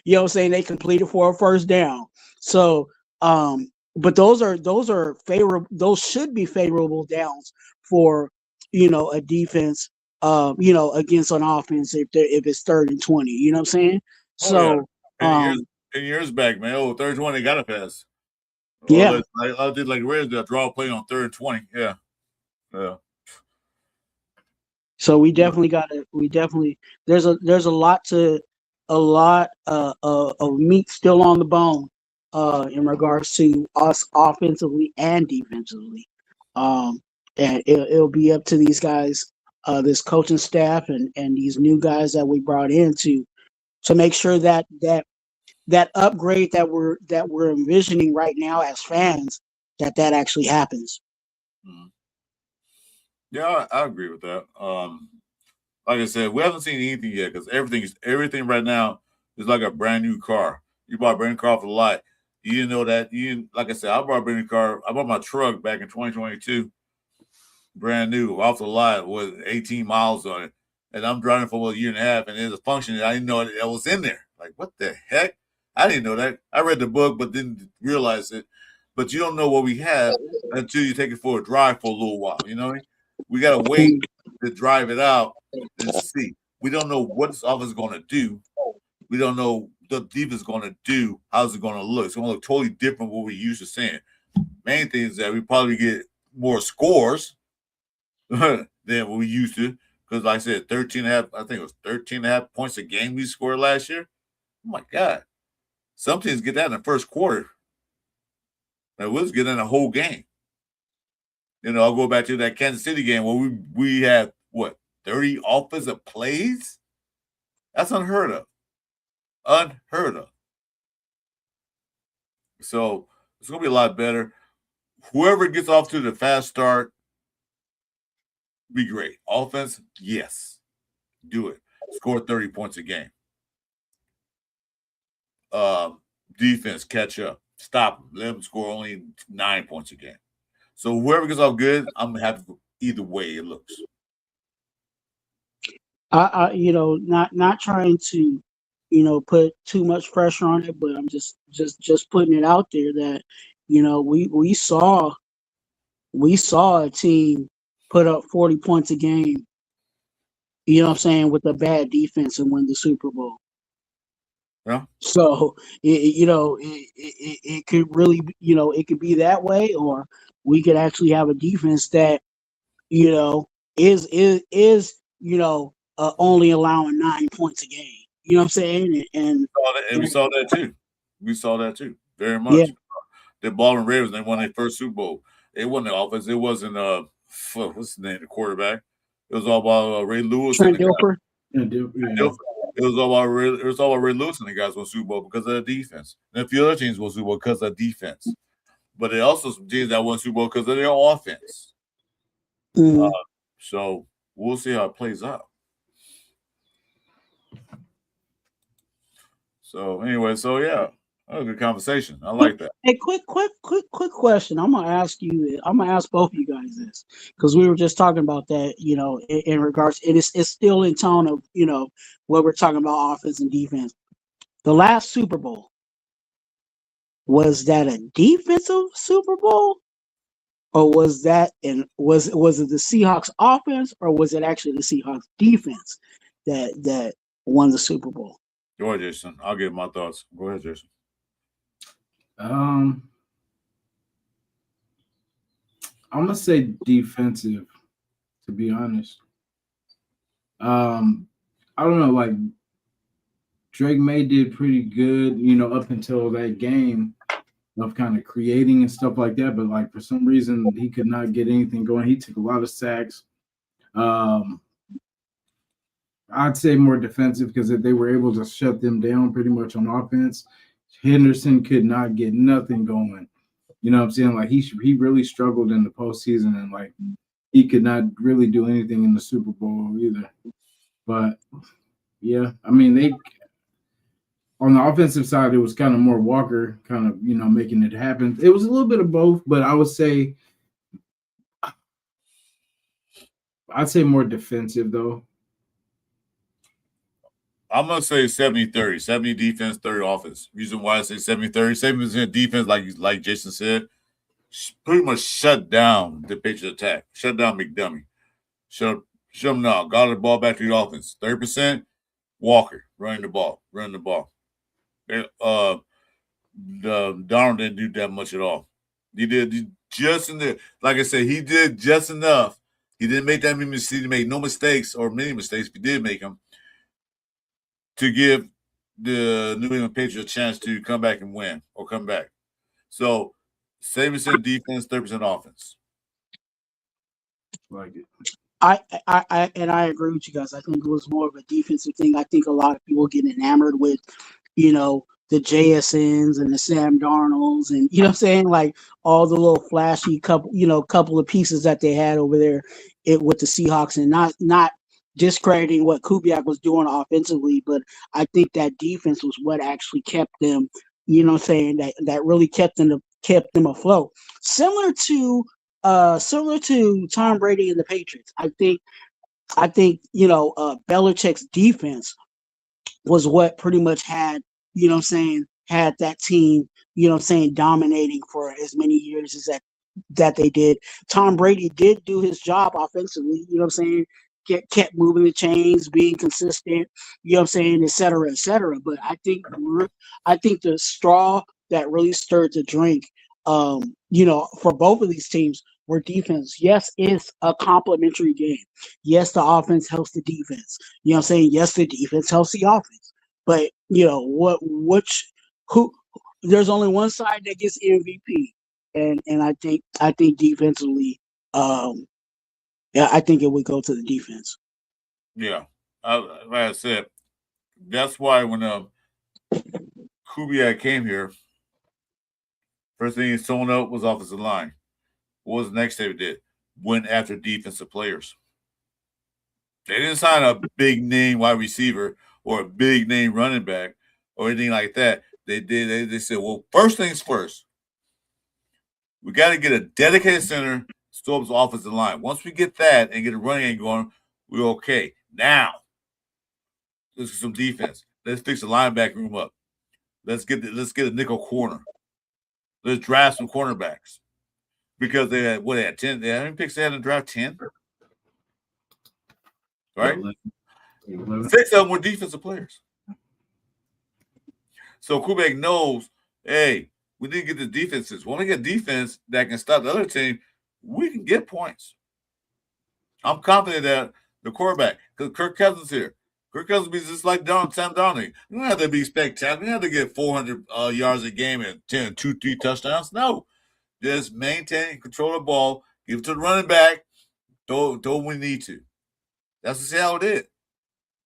D: you know what I'm saying, they completed for a first down. So but those are favorable, those should be favorable downs for a defense against an offense if it's 3rd and 20, you know what I'm saying? So
A: yeah. 10 years back, man. 3rd and 20 got a pass.
D: Yeah.
A: I did like Reds that draw play on 3rd and 20. Yeah. Yeah.
D: So we definitely there's a lot of meat still on the bone in regards to us offensively and defensively. And it'll be up to these guys, this coaching staff and these new guys that we brought in to make sure that upgrade that we're envisioning right now as fans, that actually happens.
A: Yeah, I agree with that. Like I said, we haven't seen anything yet because everything right now is like a brand new car. You bought a brand new car for the lot. You didn't know that. Like I said, I bought a brand new car. I bought my truck back in 2022, brand new, off the lot with 18 miles on it. And I'm driving for a year and a half, and there's a function that I didn't know that was in there. Like, what the heck? I didn't know that. I read the book, but didn't realize it. But you don't know what we have until you take it for a drive for a little while. You know what I mean? We got to wait to drive it out and see. We don't know what this office is going to do. We don't know what the defense is going to do. How's it going to look? It's going to look totally different from what we used to seeing. Main thing is that we probably get more scores than what we used to. Because like I said, 13 and a half, I think it was 13 and a half points a game we scored last year. Oh my God. Some teams get that in the first quarter. Like, we'll just get in the whole game. I'll go back to that Kansas City game where we had, 30 offensive plays? That's unheard of. Unheard of. So it's going to be a lot better. Whoever gets off to the fast start, be great. Offense, yes. Do it. Score 30 points a game. Defense, catch up. Stop them. Let them score only 9 points a game. So whoever gets off good, I'm happy for either way it looks.
D: not trying to, put too much pressure on it, but I'm just putting it out there that, we saw a team put up 40 points a game, with a bad defense and win the Super Bowl.
A: Yeah.
D: So it could really, it could be that way, or we could actually have a defense that, only allowing 9 points a game. You know what I'm saying?
A: And we saw that too. We saw that too, very
D: Yeah.
A: much. The Baltimore Ravens, they won their first Super Bowl. It wasn't the offense. It wasn't what's the name, the quarterback. It was all about Ray Lewis
D: Trent
A: and the
D: Dilfer.
A: guys. It was all about Ray Lewis and the guys won Super Bowl because of the defense. And a few other teams won Super Bowl because of defense. But there are also some teams that won Super Bowl because of their offense.
D: Mhm.
A: So we'll see how it plays out. So anyway, yeah, that was a good conversation. I like that.
D: Hey, quick question. I'm gonna ask you. I'm gonna ask both of you guys this because we were just talking about that. In regards, it's still in tone of what we're talking about offense and defense. The last Super Bowl, was that a defensive Super Bowl, or was it the Seahawks offense, or was it actually the Seahawks defense that won the Super Bowl?
A: Go ahead, Jason. I'll give my thoughts. Go ahead, Jason.
B: I'm gonna say defensive, to be honest. I don't know, like Drake May did pretty good, up until that game of kind of creating and stuff like that. But like for some reason he could not get anything going. He took a lot of sacks. I'd say more defensive because they were able to shut them down pretty much on offense. Henderson could not get nothing going. You know what I'm saying? Like he really struggled in the postseason, and like he could not really do anything in the Super Bowl either. But yeah, I mean, they on the offensive side, it was kind of more Walker kind of, making it happen. It was a little bit of both, but I would say I'd say more defensive though.
A: I'm going to say 70-30. 70 defense, 30 offense. Reason why I say 70-30, 70% defense, like Jason said, pretty much shut down the Patriots attack. Shut down McDummy. Shut them down. Got the ball back to the offense. 30% Walker running the ball. Darnold didn't do that much at all. He did just in there. Like I said, he did just enough. He didn't make that many mistakes. He made no mistakes or many mistakes. If he did make them, to give the New England Patriots a chance to come back and win or come back. So 70% defense, 30% offense.
B: Like it.
D: I agree with you guys. I think it was more of a defensive thing. I think a lot of people get enamored with, the JSNs and the Sam Darnolds and what I'm saying, like all the little flashy couple of pieces that they had over there with the Seahawks, and not discrediting what Kubiak was doing offensively, but I think that defense was what actually kept them, that really kept them afloat. Similar to Tom Brady and the Patriots. I think Belichick's defense was what pretty much had had that team dominating for as many years as that they did. Tom Brady did do his job offensively, kept moving the chains, being consistent, et cetera, et cetera. But I think the straw that really stirred the drink, for both of these teams were defense. Yes, it's a complementary game. Yes, the offense helps the defense. Yes, the defense helps the offense. But there's only one side that gets MVP, and I think defensively, I think it would go to the defense.
A: Yeah, like I said, that's why when Kubiak came here, first thing he sewn up was offensive line. What was the next thing they did? Went after defensive players. They didn't sign a big name wide receiver or a big name running back or anything like that. They said, well, first things first. We got to get a dedicated center, Storm's offensive line. Once we get that and get a running game going, we're okay. Now, some defense. Let's fix the linebacker room up. Let's get a nickel corner. Let's draft some cornerbacks because they had 10. How many picks they had in the draft? 10, right?
B: 11.
A: 6 of them were defensive players. So Kubiak knows, hey, we need to get the defenses. When we get defense that can stop the other team, we can get points. I'm confident that the quarterback, because Kirk Cousins here. Kirk Cousins be just like Sam Darnold. You don't have to be spectacular. You don't have to get 400 yards a game and 10, 2, 3 touchdowns. No. Just maintain, control the ball, give it to the running back, throw when we need to. That's how it is.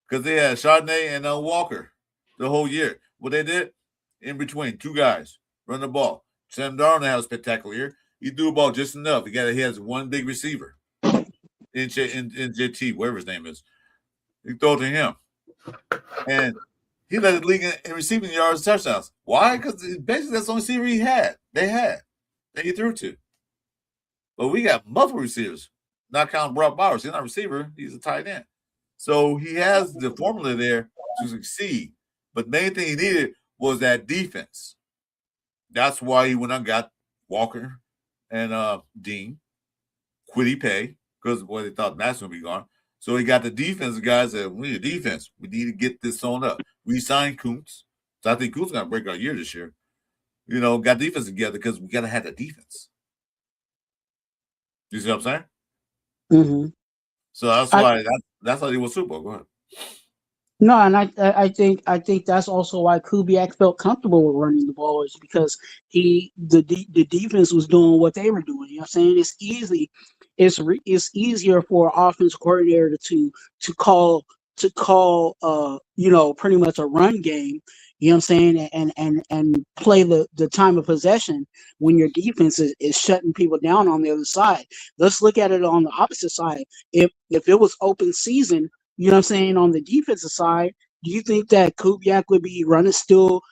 A: Because they had Chardonnay and Walker the whole year. What they did, in between, 2 guys, run the ball. Sam Darnold had a spectacular year. He threw the ball just enough. He has one big receiver in JT, whatever his name is. He throw it to him. And he led the league in receiving yards and touchdowns. Why? Because basically that's the only receiver they had that he threw to. But we got multiple receivers, not counting Brock Bowers. He's not a receiver. He's a tight end. So he has the formula there to succeed. But the main thing he needed was that defense. That's why he went and got Walker and Dean, Quiddy Pay, because they thought Matt's going to be gone. So he got the defense guys that we need a defense. We need to get this on up. We signed Kuntz. So I think Kuntz is going to break our year this year. Got defense together because we got to have the defense. You see what I'm saying?
D: Mm-hmm.
A: So that's why he was Super Bowl. Go ahead.
D: No, and I think that's also why Kubiak felt comfortable with running the ball, is because the defense was doing what they were doing. You know what I'm saying? It's easier for an offensive coordinator to call pretty much a run game. You know what I'm saying? And play the time of possession when your defense is shutting people down on the other side. Let's look at it on the opposite side. If it was open season, you know what I'm saying, on the defensive side, do you think that Kubiak would be running still,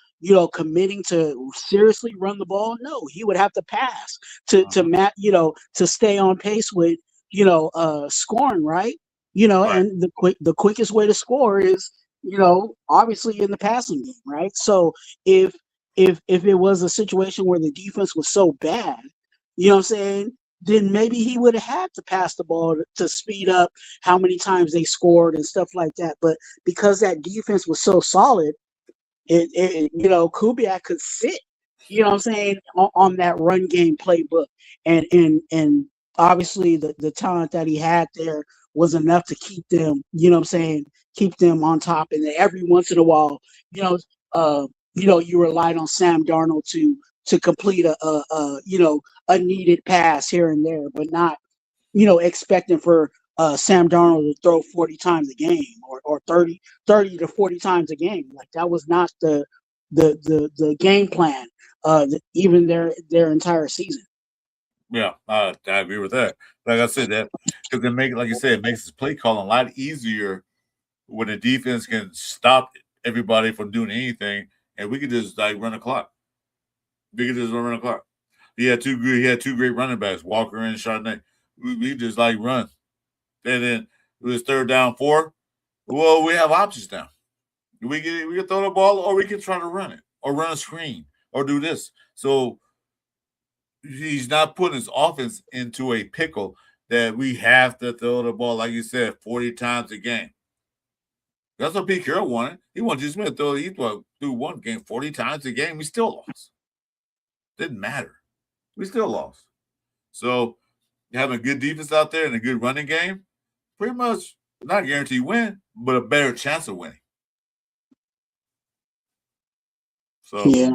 D: committing to seriously run the ball? No, he would have to pass to stay on pace with, scoring, right?
A: Right.
D: And the quickest way to score is, obviously in the passing game, right? So if it was a situation where the defense was so bad, you know what I'm saying, then maybe he would have had to pass the ball to speed up how many times they scored and stuff like that. But because that defense was so solid, Kubiak could sit, you know what I'm saying, on that run game playbook. And obviously the talent that he had there was enough to keep them, you know what I'm saying, keep them on top. And then every once in a while, you relied on Sam Darnold to complete a needed pass here and there, but not, expecting for Sam Darnold to throw 40 times a game or 30 to 40 times a game. Like, that was not the game plan, even their entire season.
A: Yeah, I agree with that. Like I said, that because like you said, it makes his play calling a lot easier when the defense can stop everybody from doing anything, and we can just run the clock. We can just run the clock. He had two great running backs, Walker and Chardonnay. We just run. And then it was 3rd down, 4. Well, we have options now. We can throw the ball, or we can try to run it, or run a screen, or do this. So he's not putting his offense into a pickle that we have to throw the ball, like you said, 40 times a game. That's what Pete Carroll wanted. He wanted J. Smith to through one game 40 times a game. We still lost. Didn't matter. We still lost. So having a good defense out there and a good running game, pretty much not a guaranteed win, but a better chance of winning. So
D: yeah,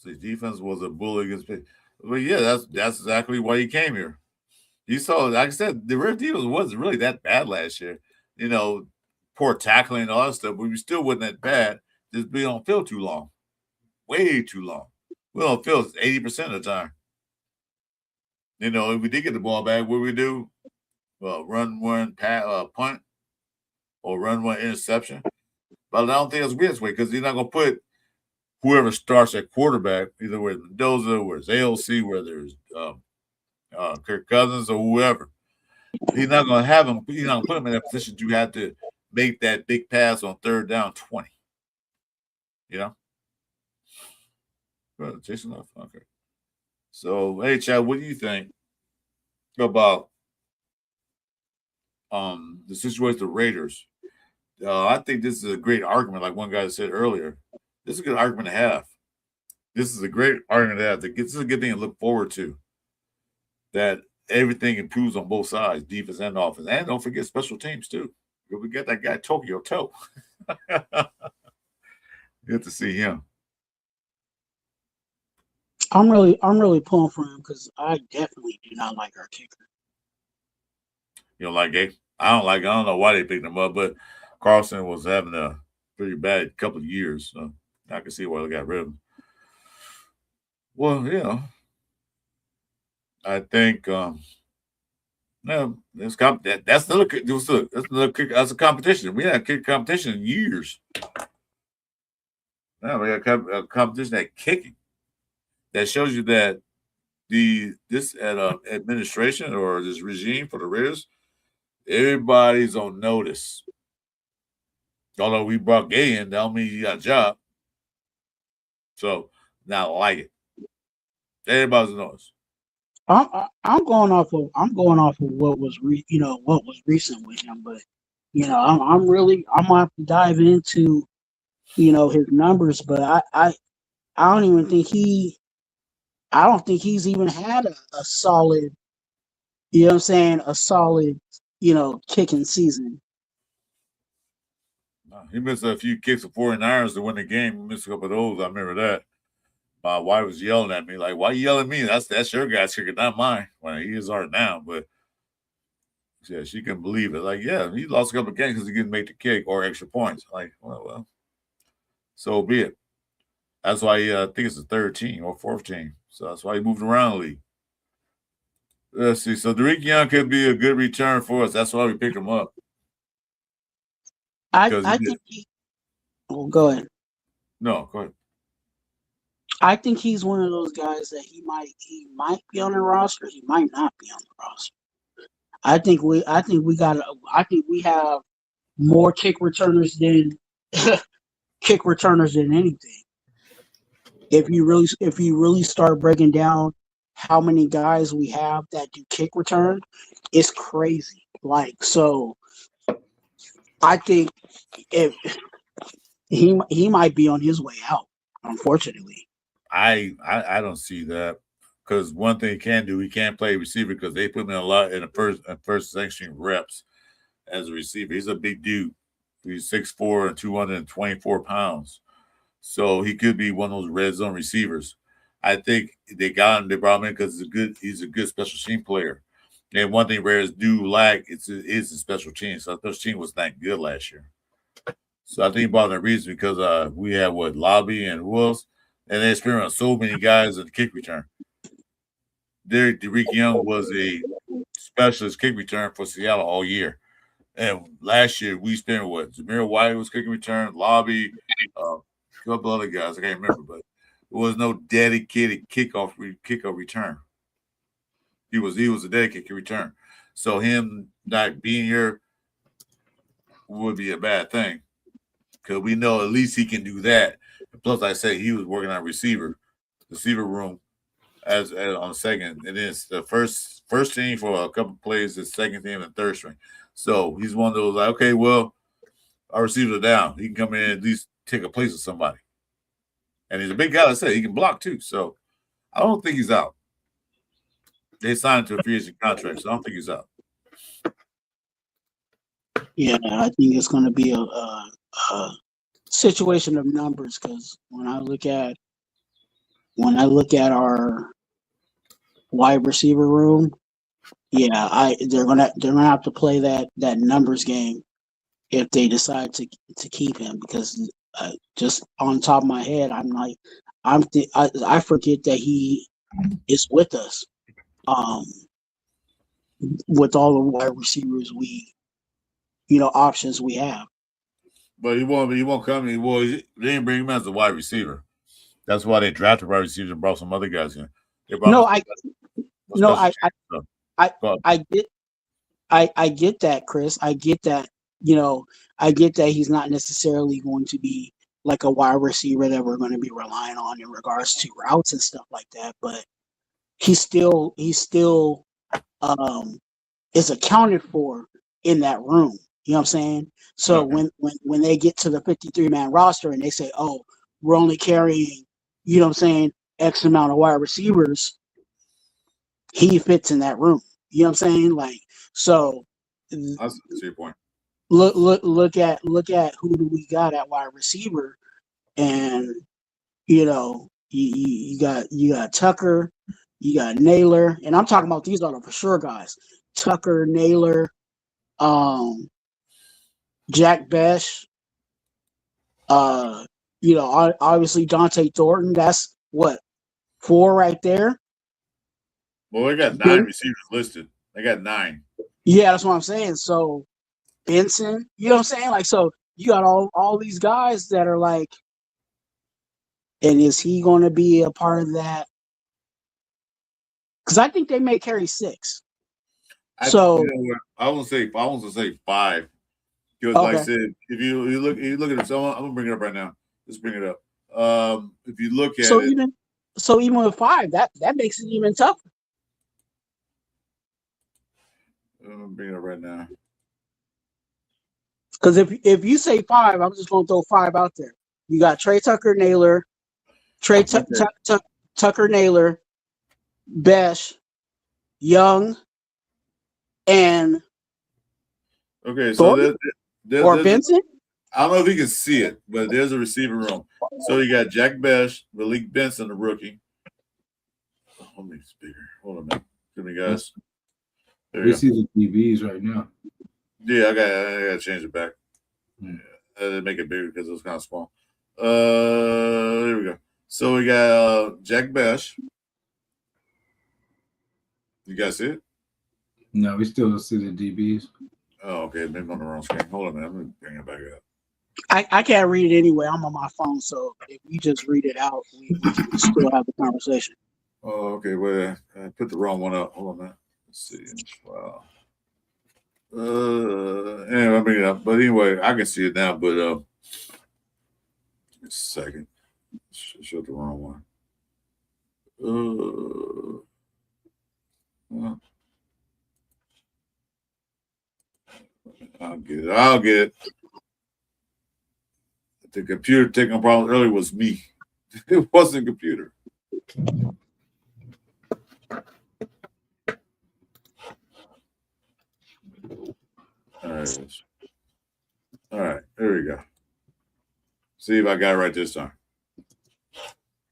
A: the defense was a bully against me. But yeah, that's exactly why he came here. You saw, like I said, the Red defense wasn't really that bad last year. Poor tackling and all that stuff, but we still wasn't that bad. Just we don't feel too long. Way too long. We don't feel 80% of the time. If we did get the ball back, what we do? Well, run one punt or run one interception. But I don't think it's this way because he's not going to put whoever starts at quarterback, either whether it's Mendoza, whether it's AOC, whether it's Kirk Cousins or whoever. He's not going to have him. He's not going to put him in that position. You have to make that big pass on 3rd down 20. You know? Well, Jason Love. Okay. So, hey, Chad, what do you think about the situation with the Raiders? I think this is a great argument, like one guy said earlier. This is a good argument to have. This is a great argument to have. This is a good thing to look forward to. That everything improves on both sides, defense and offense. And don't forget special teams, too. We got that guy, Tokyo Toe. Good to see him.
D: I'm really pulling for him because I definitely do not like our kicker.
A: You don't like Gabe? I don't know why they picked him up, but Carlson was having a pretty bad couple of years. So I can see why they got rid of him. Well, I think that's a competition. We had a kick competition in years. Now we got a competition at kicking. That shows you that this administration or this regime for the Raiders, everybody's on notice. Although we brought Gay in, that don't mean you got a job. So now I like it. Everybody's on notice.
D: I'm going off of what was recent with him, but I'm gonna have to dive into his numbers, but I don't even think he's even had a solid, a solid, kicking season.
A: He missed a few kicks of 49ers to win the game. He missed a couple of those. I remember that. My wife was yelling at me, like, why you yelling at me? That's your guy's kicker, not mine. Well, he is hard now, but yeah, she can believe it. Like, yeah, he lost a couple of games because he didn't make the kick or extra points. Like, well, so be it. That's why I think it's the 3rd team or 4th team. So that's why he moved around the league. Let's see. So Derek Young could be a good return for us. That's why we picked him up.
D: I think go ahead.
A: No, go ahead.
D: I think he's one of those guys that he might be on the roster. He might not be on the roster. I think we have more kick returners than anything. If you really start breaking down how many guys we have that do kick return, it's crazy. Like, so I think if he might be on his way out, unfortunately.
A: I don't see that because one thing he can do, he can't play receiver because they put him in a lot in the first section reps as a receiver. He's a big dude. He's 6'4" and 224 pounds. So he could be one of those red zone receivers. I think they brought him in because he's a good special team player. And one thing Raiders do lack is a special team. So special team was not good last year. So I think about the reason because we had Lobby and who else? And they experienced so many guys at the kick return. Derek Young was a specialist kick return for Seattle all year. And last year we spent Zamir White was kicking return, Lobby, a couple other guys. I can't remember, but there was no dedicated kickoff return. He was a dedicated return. So him not being here would be a bad thing. Because we know at least he can do that. Plus, I say he was working on receiver room as on the second, and then it's the first team for a couple of plays, the second team and third string. So he's one of those like, okay, well, our receivers are down. He can come in and at least take a place with somebody. And he's a big guy. I said he can block too. So I don't think he's out. They signed to a free agent contract, so I don't think he's out.
D: Yeah, I think it's going to be a situation of numbers because when I look at our wide receiver room, yeah, they're gonna have to play that numbers game if they decide to keep him because just on top of my head, I forget that he is with us. With all the wide receivers options we have.
A: But he won't come. They didn't bring him as a wide receiver. That's why they drafted wide receivers and brought some other guys in.
D: I get that, Chris. I get that, you know, I get that he's not necessarily going to be like a wide receiver that we're going to be relying on in regards to routes and stuff like that, but he still um is accounted for in that room. You know what I'm saying? So
A: Okay.
D: when they get to the 53-man roster and they say, "Oh, we're only carrying, you know what I'm saying, X amount of wide receivers," he fits in that room. You know what I'm saying? Like, so
A: That's your point.
D: look at who do we got at wide receiver, and you got Tucker, you got Naylor, and I'm talking about these are the for sure guys. Tucker, Naylor, um, Jack Besh, obviously Dante Thornton. That's what, 4 right there.
A: Well, they got 9 receivers listed. They got 9.
D: Yeah, that's what I'm saying. So Benson, you know what I'm saying? Like, so you got all these guys that are like, and is he going to be a part of that? Because I think they may carry 6. So
A: I won't say 5. Because like I
D: okay,
A: said, if you look at it, so I'm gonna bring it up right now. Let's bring it up. If you look at
D: so
A: it,
D: even with 5, that makes it even tougher.
A: I'm gonna bring it up right now.
D: Because if you say 5, I'm just going to throw 5 out there. You got Trey Tucker, Naylor, Tucker, Naylor, Besh, Young, and
A: Okay, so
D: Thornton
A: there's
D: or Benson.
A: I don't know if you can see it, but there's a receiving room. So you got Jack Besh, Malik Benson, the rookie. Let me speaker. Hold on a minute. Give me, guys. There
B: We
A: you go.
B: see the DBs right now.
A: Yeah, I got to change it back.
B: Hmm.
A: I had to make it bigger because it was kind of small. There we go. So we got Jack Besh. You guys see it?
B: No, we still see the DBs.
A: Oh, okay. Maybe on the wrong screen. Hold on a minute. I'm going to bring it back up.
D: I can't read it anyway. I'm on my phone, so if you just read it out, we can still have the conversation.
A: Oh, okay. Well, I put the wrong one up. Hold on a minute. Let's see. Wow. Anyway, I'll bring it up. But anyway, I can see it now. But just a second. Showed the wrong one. I'll get it. The computer taking a problem earlier was me. It wasn't a computer. All right, there we go. See if I got it right this time.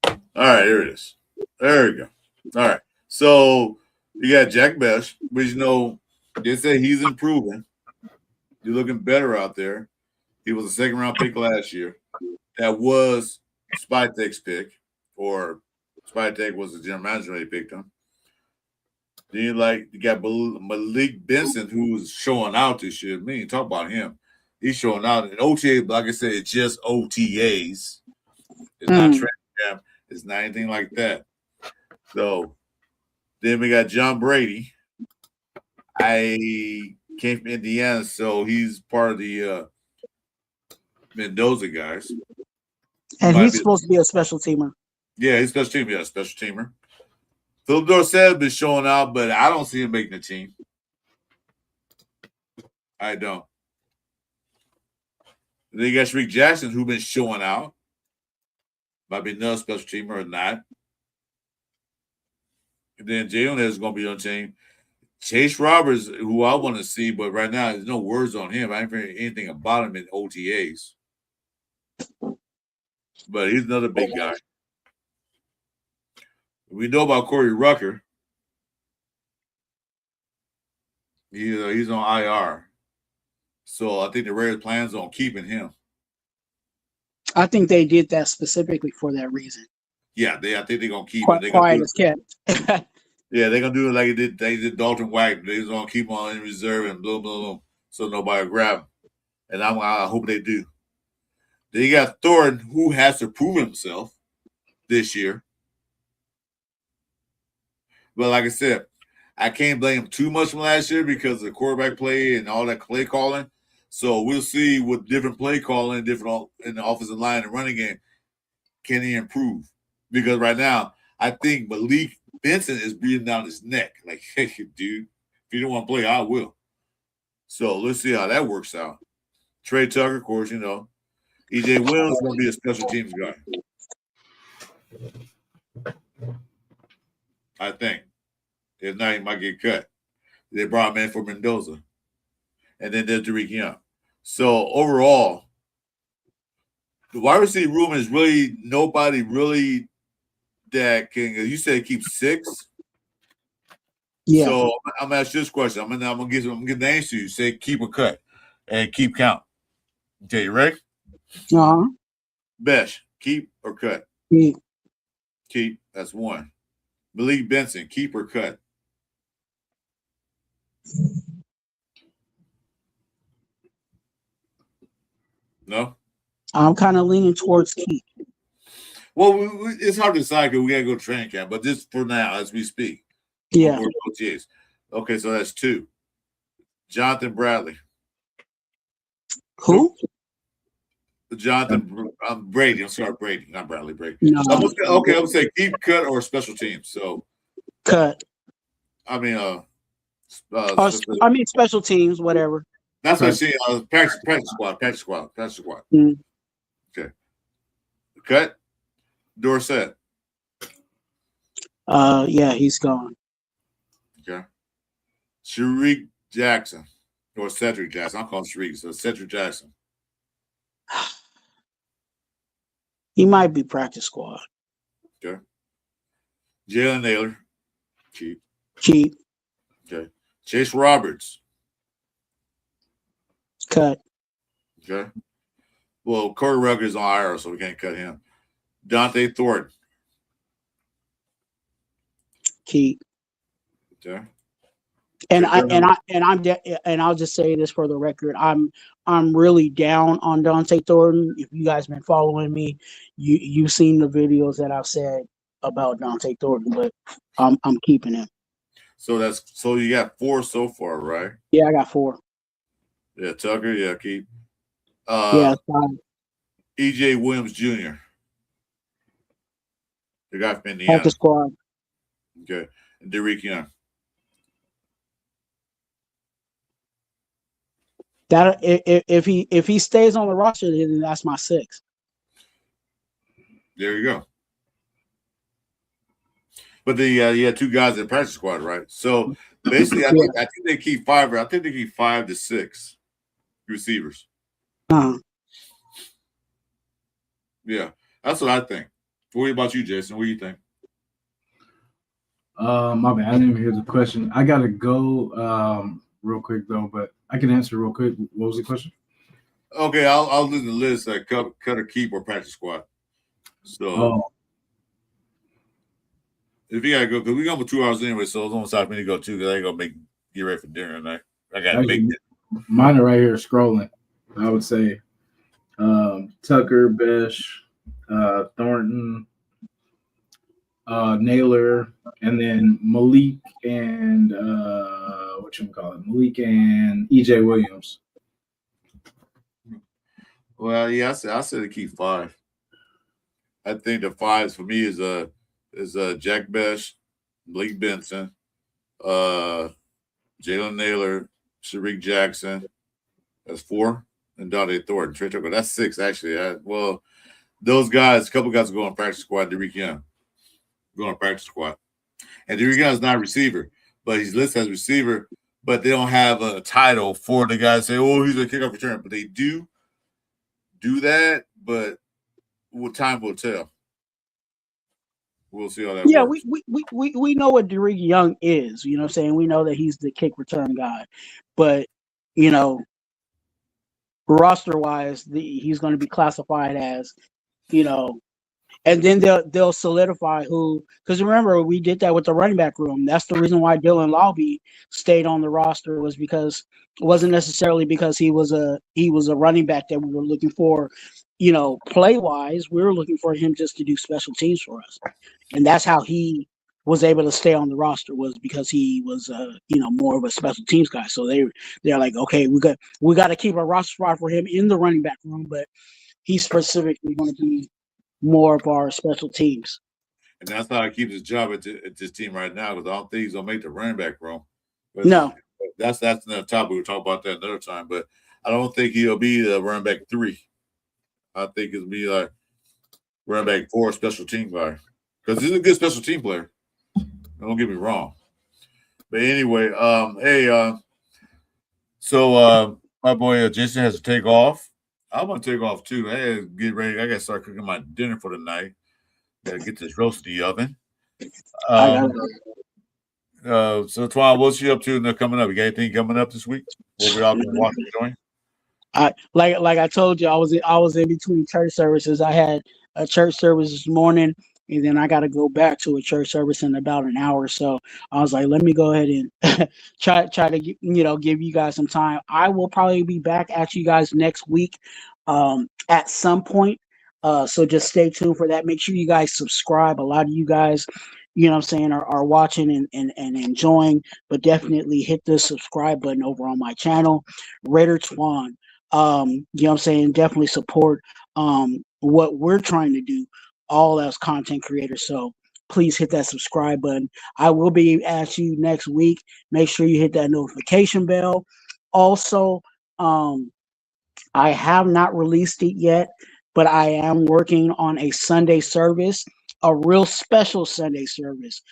A: All right, here it is. There we go. All right. So you got Jack Besh, which they say he's improving. You're looking better out there. He was a 2nd round pick last year. That was Spytek's pick, or Spytek was the general manager when he picked him. Then you got Malik Benson, who's showing out this year. Me, talk about him. He's showing out. And OTA, like I said, it's just OTAs. It's not training camp. It's not anything like that. So then we got John Brady. I came from Indiana, so he's part of the Mendoza guys.
D: And he's supposed to be a special teamer.
A: Yeah, he's special teamer. Yeah, special teamer. Philip Dorsett has been showing out, but I don't see him making the team. I don't. And then you got Shariq Jackson, who's been showing out. Might be another special teamer or not. And then Jalen is going to be on the team. Chase Roberts, who I want to see, but right now there's no words on him. I ain't heard anything about him in OTAs. But he's another big guy. We know about Corey Rucker. He's on IR. So I think the Raiders plans on keeping him.
D: I think they did that specifically for that reason.
A: Yeah, I think they're gonna keep
D: Quite
A: it.
D: quiet as kept.
A: Yeah, they're gonna do it like they did Dalton Wagner. They're gonna keep him on in reserve and blah blah blah, so nobody will grab him. And I hope they do. Then you got Thornton, who has to prove himself this year. But like I said, I can't blame him too much from last year because of the quarterback play and all that play calling. So we'll see with different play calling, different in the offensive line and running game. Can he improve? Because right now, I think Malik Benson is breathing down his neck. Like, hey, dude, if you don't want to play, I will. So let's see how that works out. Trey Tucker, of course, you know. EJ Williams is going to be a special teams guy. I think. If not, he might get cut. They brought him in for Mendoza. And then there's Tariq Young. So overall, the wide receiver room is really nobody really that can. You said keep 6.
D: Yeah.
A: So I'm gonna ask you this question. I'm gonna give the answer to you. Say keep or cut, and keep count. Okay, you ready?
D: Uh-huh.
A: Besh, keep or cut?
D: Keep.
A: Keep. That's 1. Malik Benson, keep or cut? No.
D: I'm kind of leaning towards keep.
A: Well, it's hard to decide because we gotta go to training camp. But just for now, as we speak,
D: Yeah.
A: OTAs. Okay, so that's 2. Jonathan Bradley.
D: Who?
A: Jonathan Brady. I'm sorry, Brady, not Bradley. Brady.
D: No.
A: I'm gonna say keep, cut, or special teams. So
D: Cut.
A: I mean,
D: Special teams, whatever.
A: that's what I see. Practice squad.
D: Mm.
A: Okay. Cut. Dorsett.
D: Yeah, he's gone.
A: Okay. Sharik Jackson or Cedric Jackson. I'm calling Sharik. So Cedric Jackson.
D: He might be practice squad.
A: Okay. Jalen Naylor. Keep.
D: Keep.
A: Okay. Chase Roberts.
D: Cut.
A: Okay. Well, Corey Ruggers is on IR, so we can't cut him. Dante Thornton.
D: Keep.
A: Okay.
D: And I'll just say this for the record. I'm really down on Dante Thornton. If you guys been following me, you've seen the videos that I've said about Dante Thornton, but I'm keeping him.
A: So you got 4 so far, right?
D: Yeah, I got 4.
A: Yeah, Tucker, yeah, keep.
D: Yeah, 5.
A: EJ Williams Jr. The guy from Indiana.
D: Practice squad.
A: Okay. And Derek Young.
D: That if he stays on the roster, then that's my 6.
A: There you go. But you had 2 guys in practice squad, right? So basically, I think they keep 5. I think they keep 5 to 6 receivers. Yeah, that's what I think. What about you, Jason? What do you think?
B: My bad. I didn't even hear the question. I gotta go real quick though, but I can answer real quick. What was the question?
A: Okay, I'll do the list like cut or keep or practice squad. So if you gotta go, because we go for 2 hours anyway, so it's almost time for me to go too. Because I gotta get ready for dinner tonight. I gotta make it.
B: Mine are right here scrolling. I would say Tucker, Besh, Thornton, Naylor, and then Malik and Malik and EJ Williams.
A: Well, yeah, I said to keep 5. I think the 5s for me is Jack Besh, Malik Benson, Jalen Naylor, Sharik Jackson. That's 4, and Dante Thornton. Trey Tucker. That's 6 actually. Those guys, a couple guys will go on practice squad. Derek Young go on practice squad, and Derek Young is not a receiver, but he's listed as a receiver. But they don't have a title for the guys say, "Oh, he's a kickoff return," but they do that. But time will tell. We'll see how that works.
D: we know what Derek Young is. You know what I'm saying? We know that he's the kick return guy. But, roster-wise, he's going to be classified as, and then they'll solidify who. Because remember, we did that with the running back room. That's the reason why Dylan Lobby stayed on the roster was because it wasn't necessarily because he was a running back that we were looking for. Play wise, we were looking for him just to do special teams for us, and that's how he was able to stay on the roster was because he was more of a special teams guy. So they're like, okay, we got to keep a roster spot for him in the running back room, but he's specifically going to be more of our special teams.
A: And that's how I keep his job at this team right now, because I don't think he's gonna make the running back room. But
D: No,
A: that's another topic. We'll talk about that another time. But I don't think he'll be the running back 3. I think it'll be like running back 4, special team guy, because he's a good special team player. Don't get me wrong. But anyway, so my boy Jason has to take off. I'm gonna take off too. I had to get ready. I gotta start cooking my dinner for the night. Gotta get this roast in the oven. So Twan, what's you up to coming up? You got anything coming up this week? What we all gonna watch and join?
D: Like I told you, I was in between church services. I had a church service this morning, and then I got to go back to a church service in about an hour. So I was like, let me go ahead and try to give you guys some time. I will probably be back at you guys next week at some point. So just stay tuned for that. Make sure you guys subscribe. A lot of you guys, are watching and enjoying, but definitely hit the subscribe button over on my channel, Raider Twan. Definitely support what we're trying to do, all as content creators. So please hit that subscribe button. I will be at you next week. Make sure you hit that notification bell. Also, I have not released it yet, but I am working on a Sunday service, a real special Sunday service.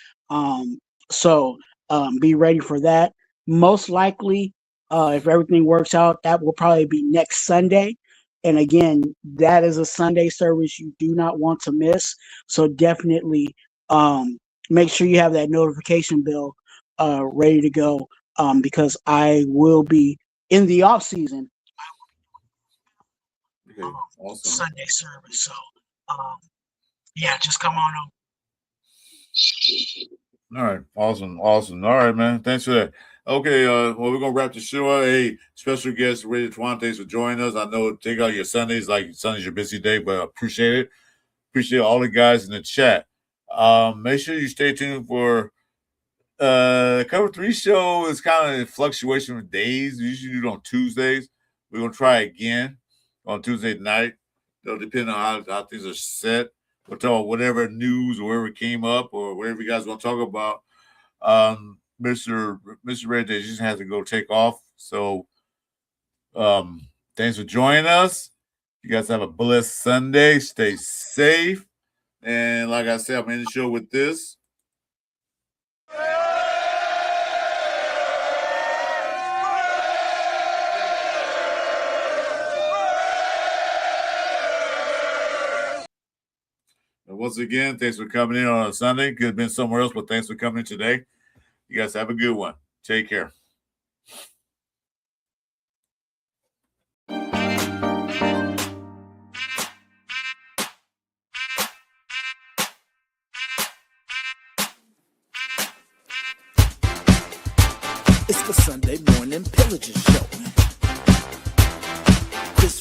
D: So be ready for that. Most likely, if everything works out, that will probably be next Sunday. And again, that is a Sunday service you do not want to miss. So definitely make sure you have that notification bell ready to go, because I will be in the off season.
A: Okay, awesome.
D: Sunday service. So just come on over.
A: All right, awesome. All right, man. Thanks for that. Okay, well, we're gonna wrap the show up. Hey, special guest Raider Twan, thanks for joining us. I know take out your Sundays, like Sunday's your busy day, but I appreciate it. Appreciate all the guys in the chat. Make sure you stay tuned for Cover 3 show. Is kind of fluctuation of days. We usually do it on Tuesdays. We're gonna try again on Tuesday night. It'll depend on how things are set. We'll talk whatever news or whatever came up or whatever you guys want to talk about. Mr. Red Day just has to go take off. So thanks for joining us. You guys have a blessed Sunday. Stay safe. And like I said, I'm in the show with this. And once again, thanks for coming in on a Sunday. Could have been somewhere else, but thanks for coming in today. You guys have a good one. Take care.
C: It's the Sunday morning pillaging show. Chris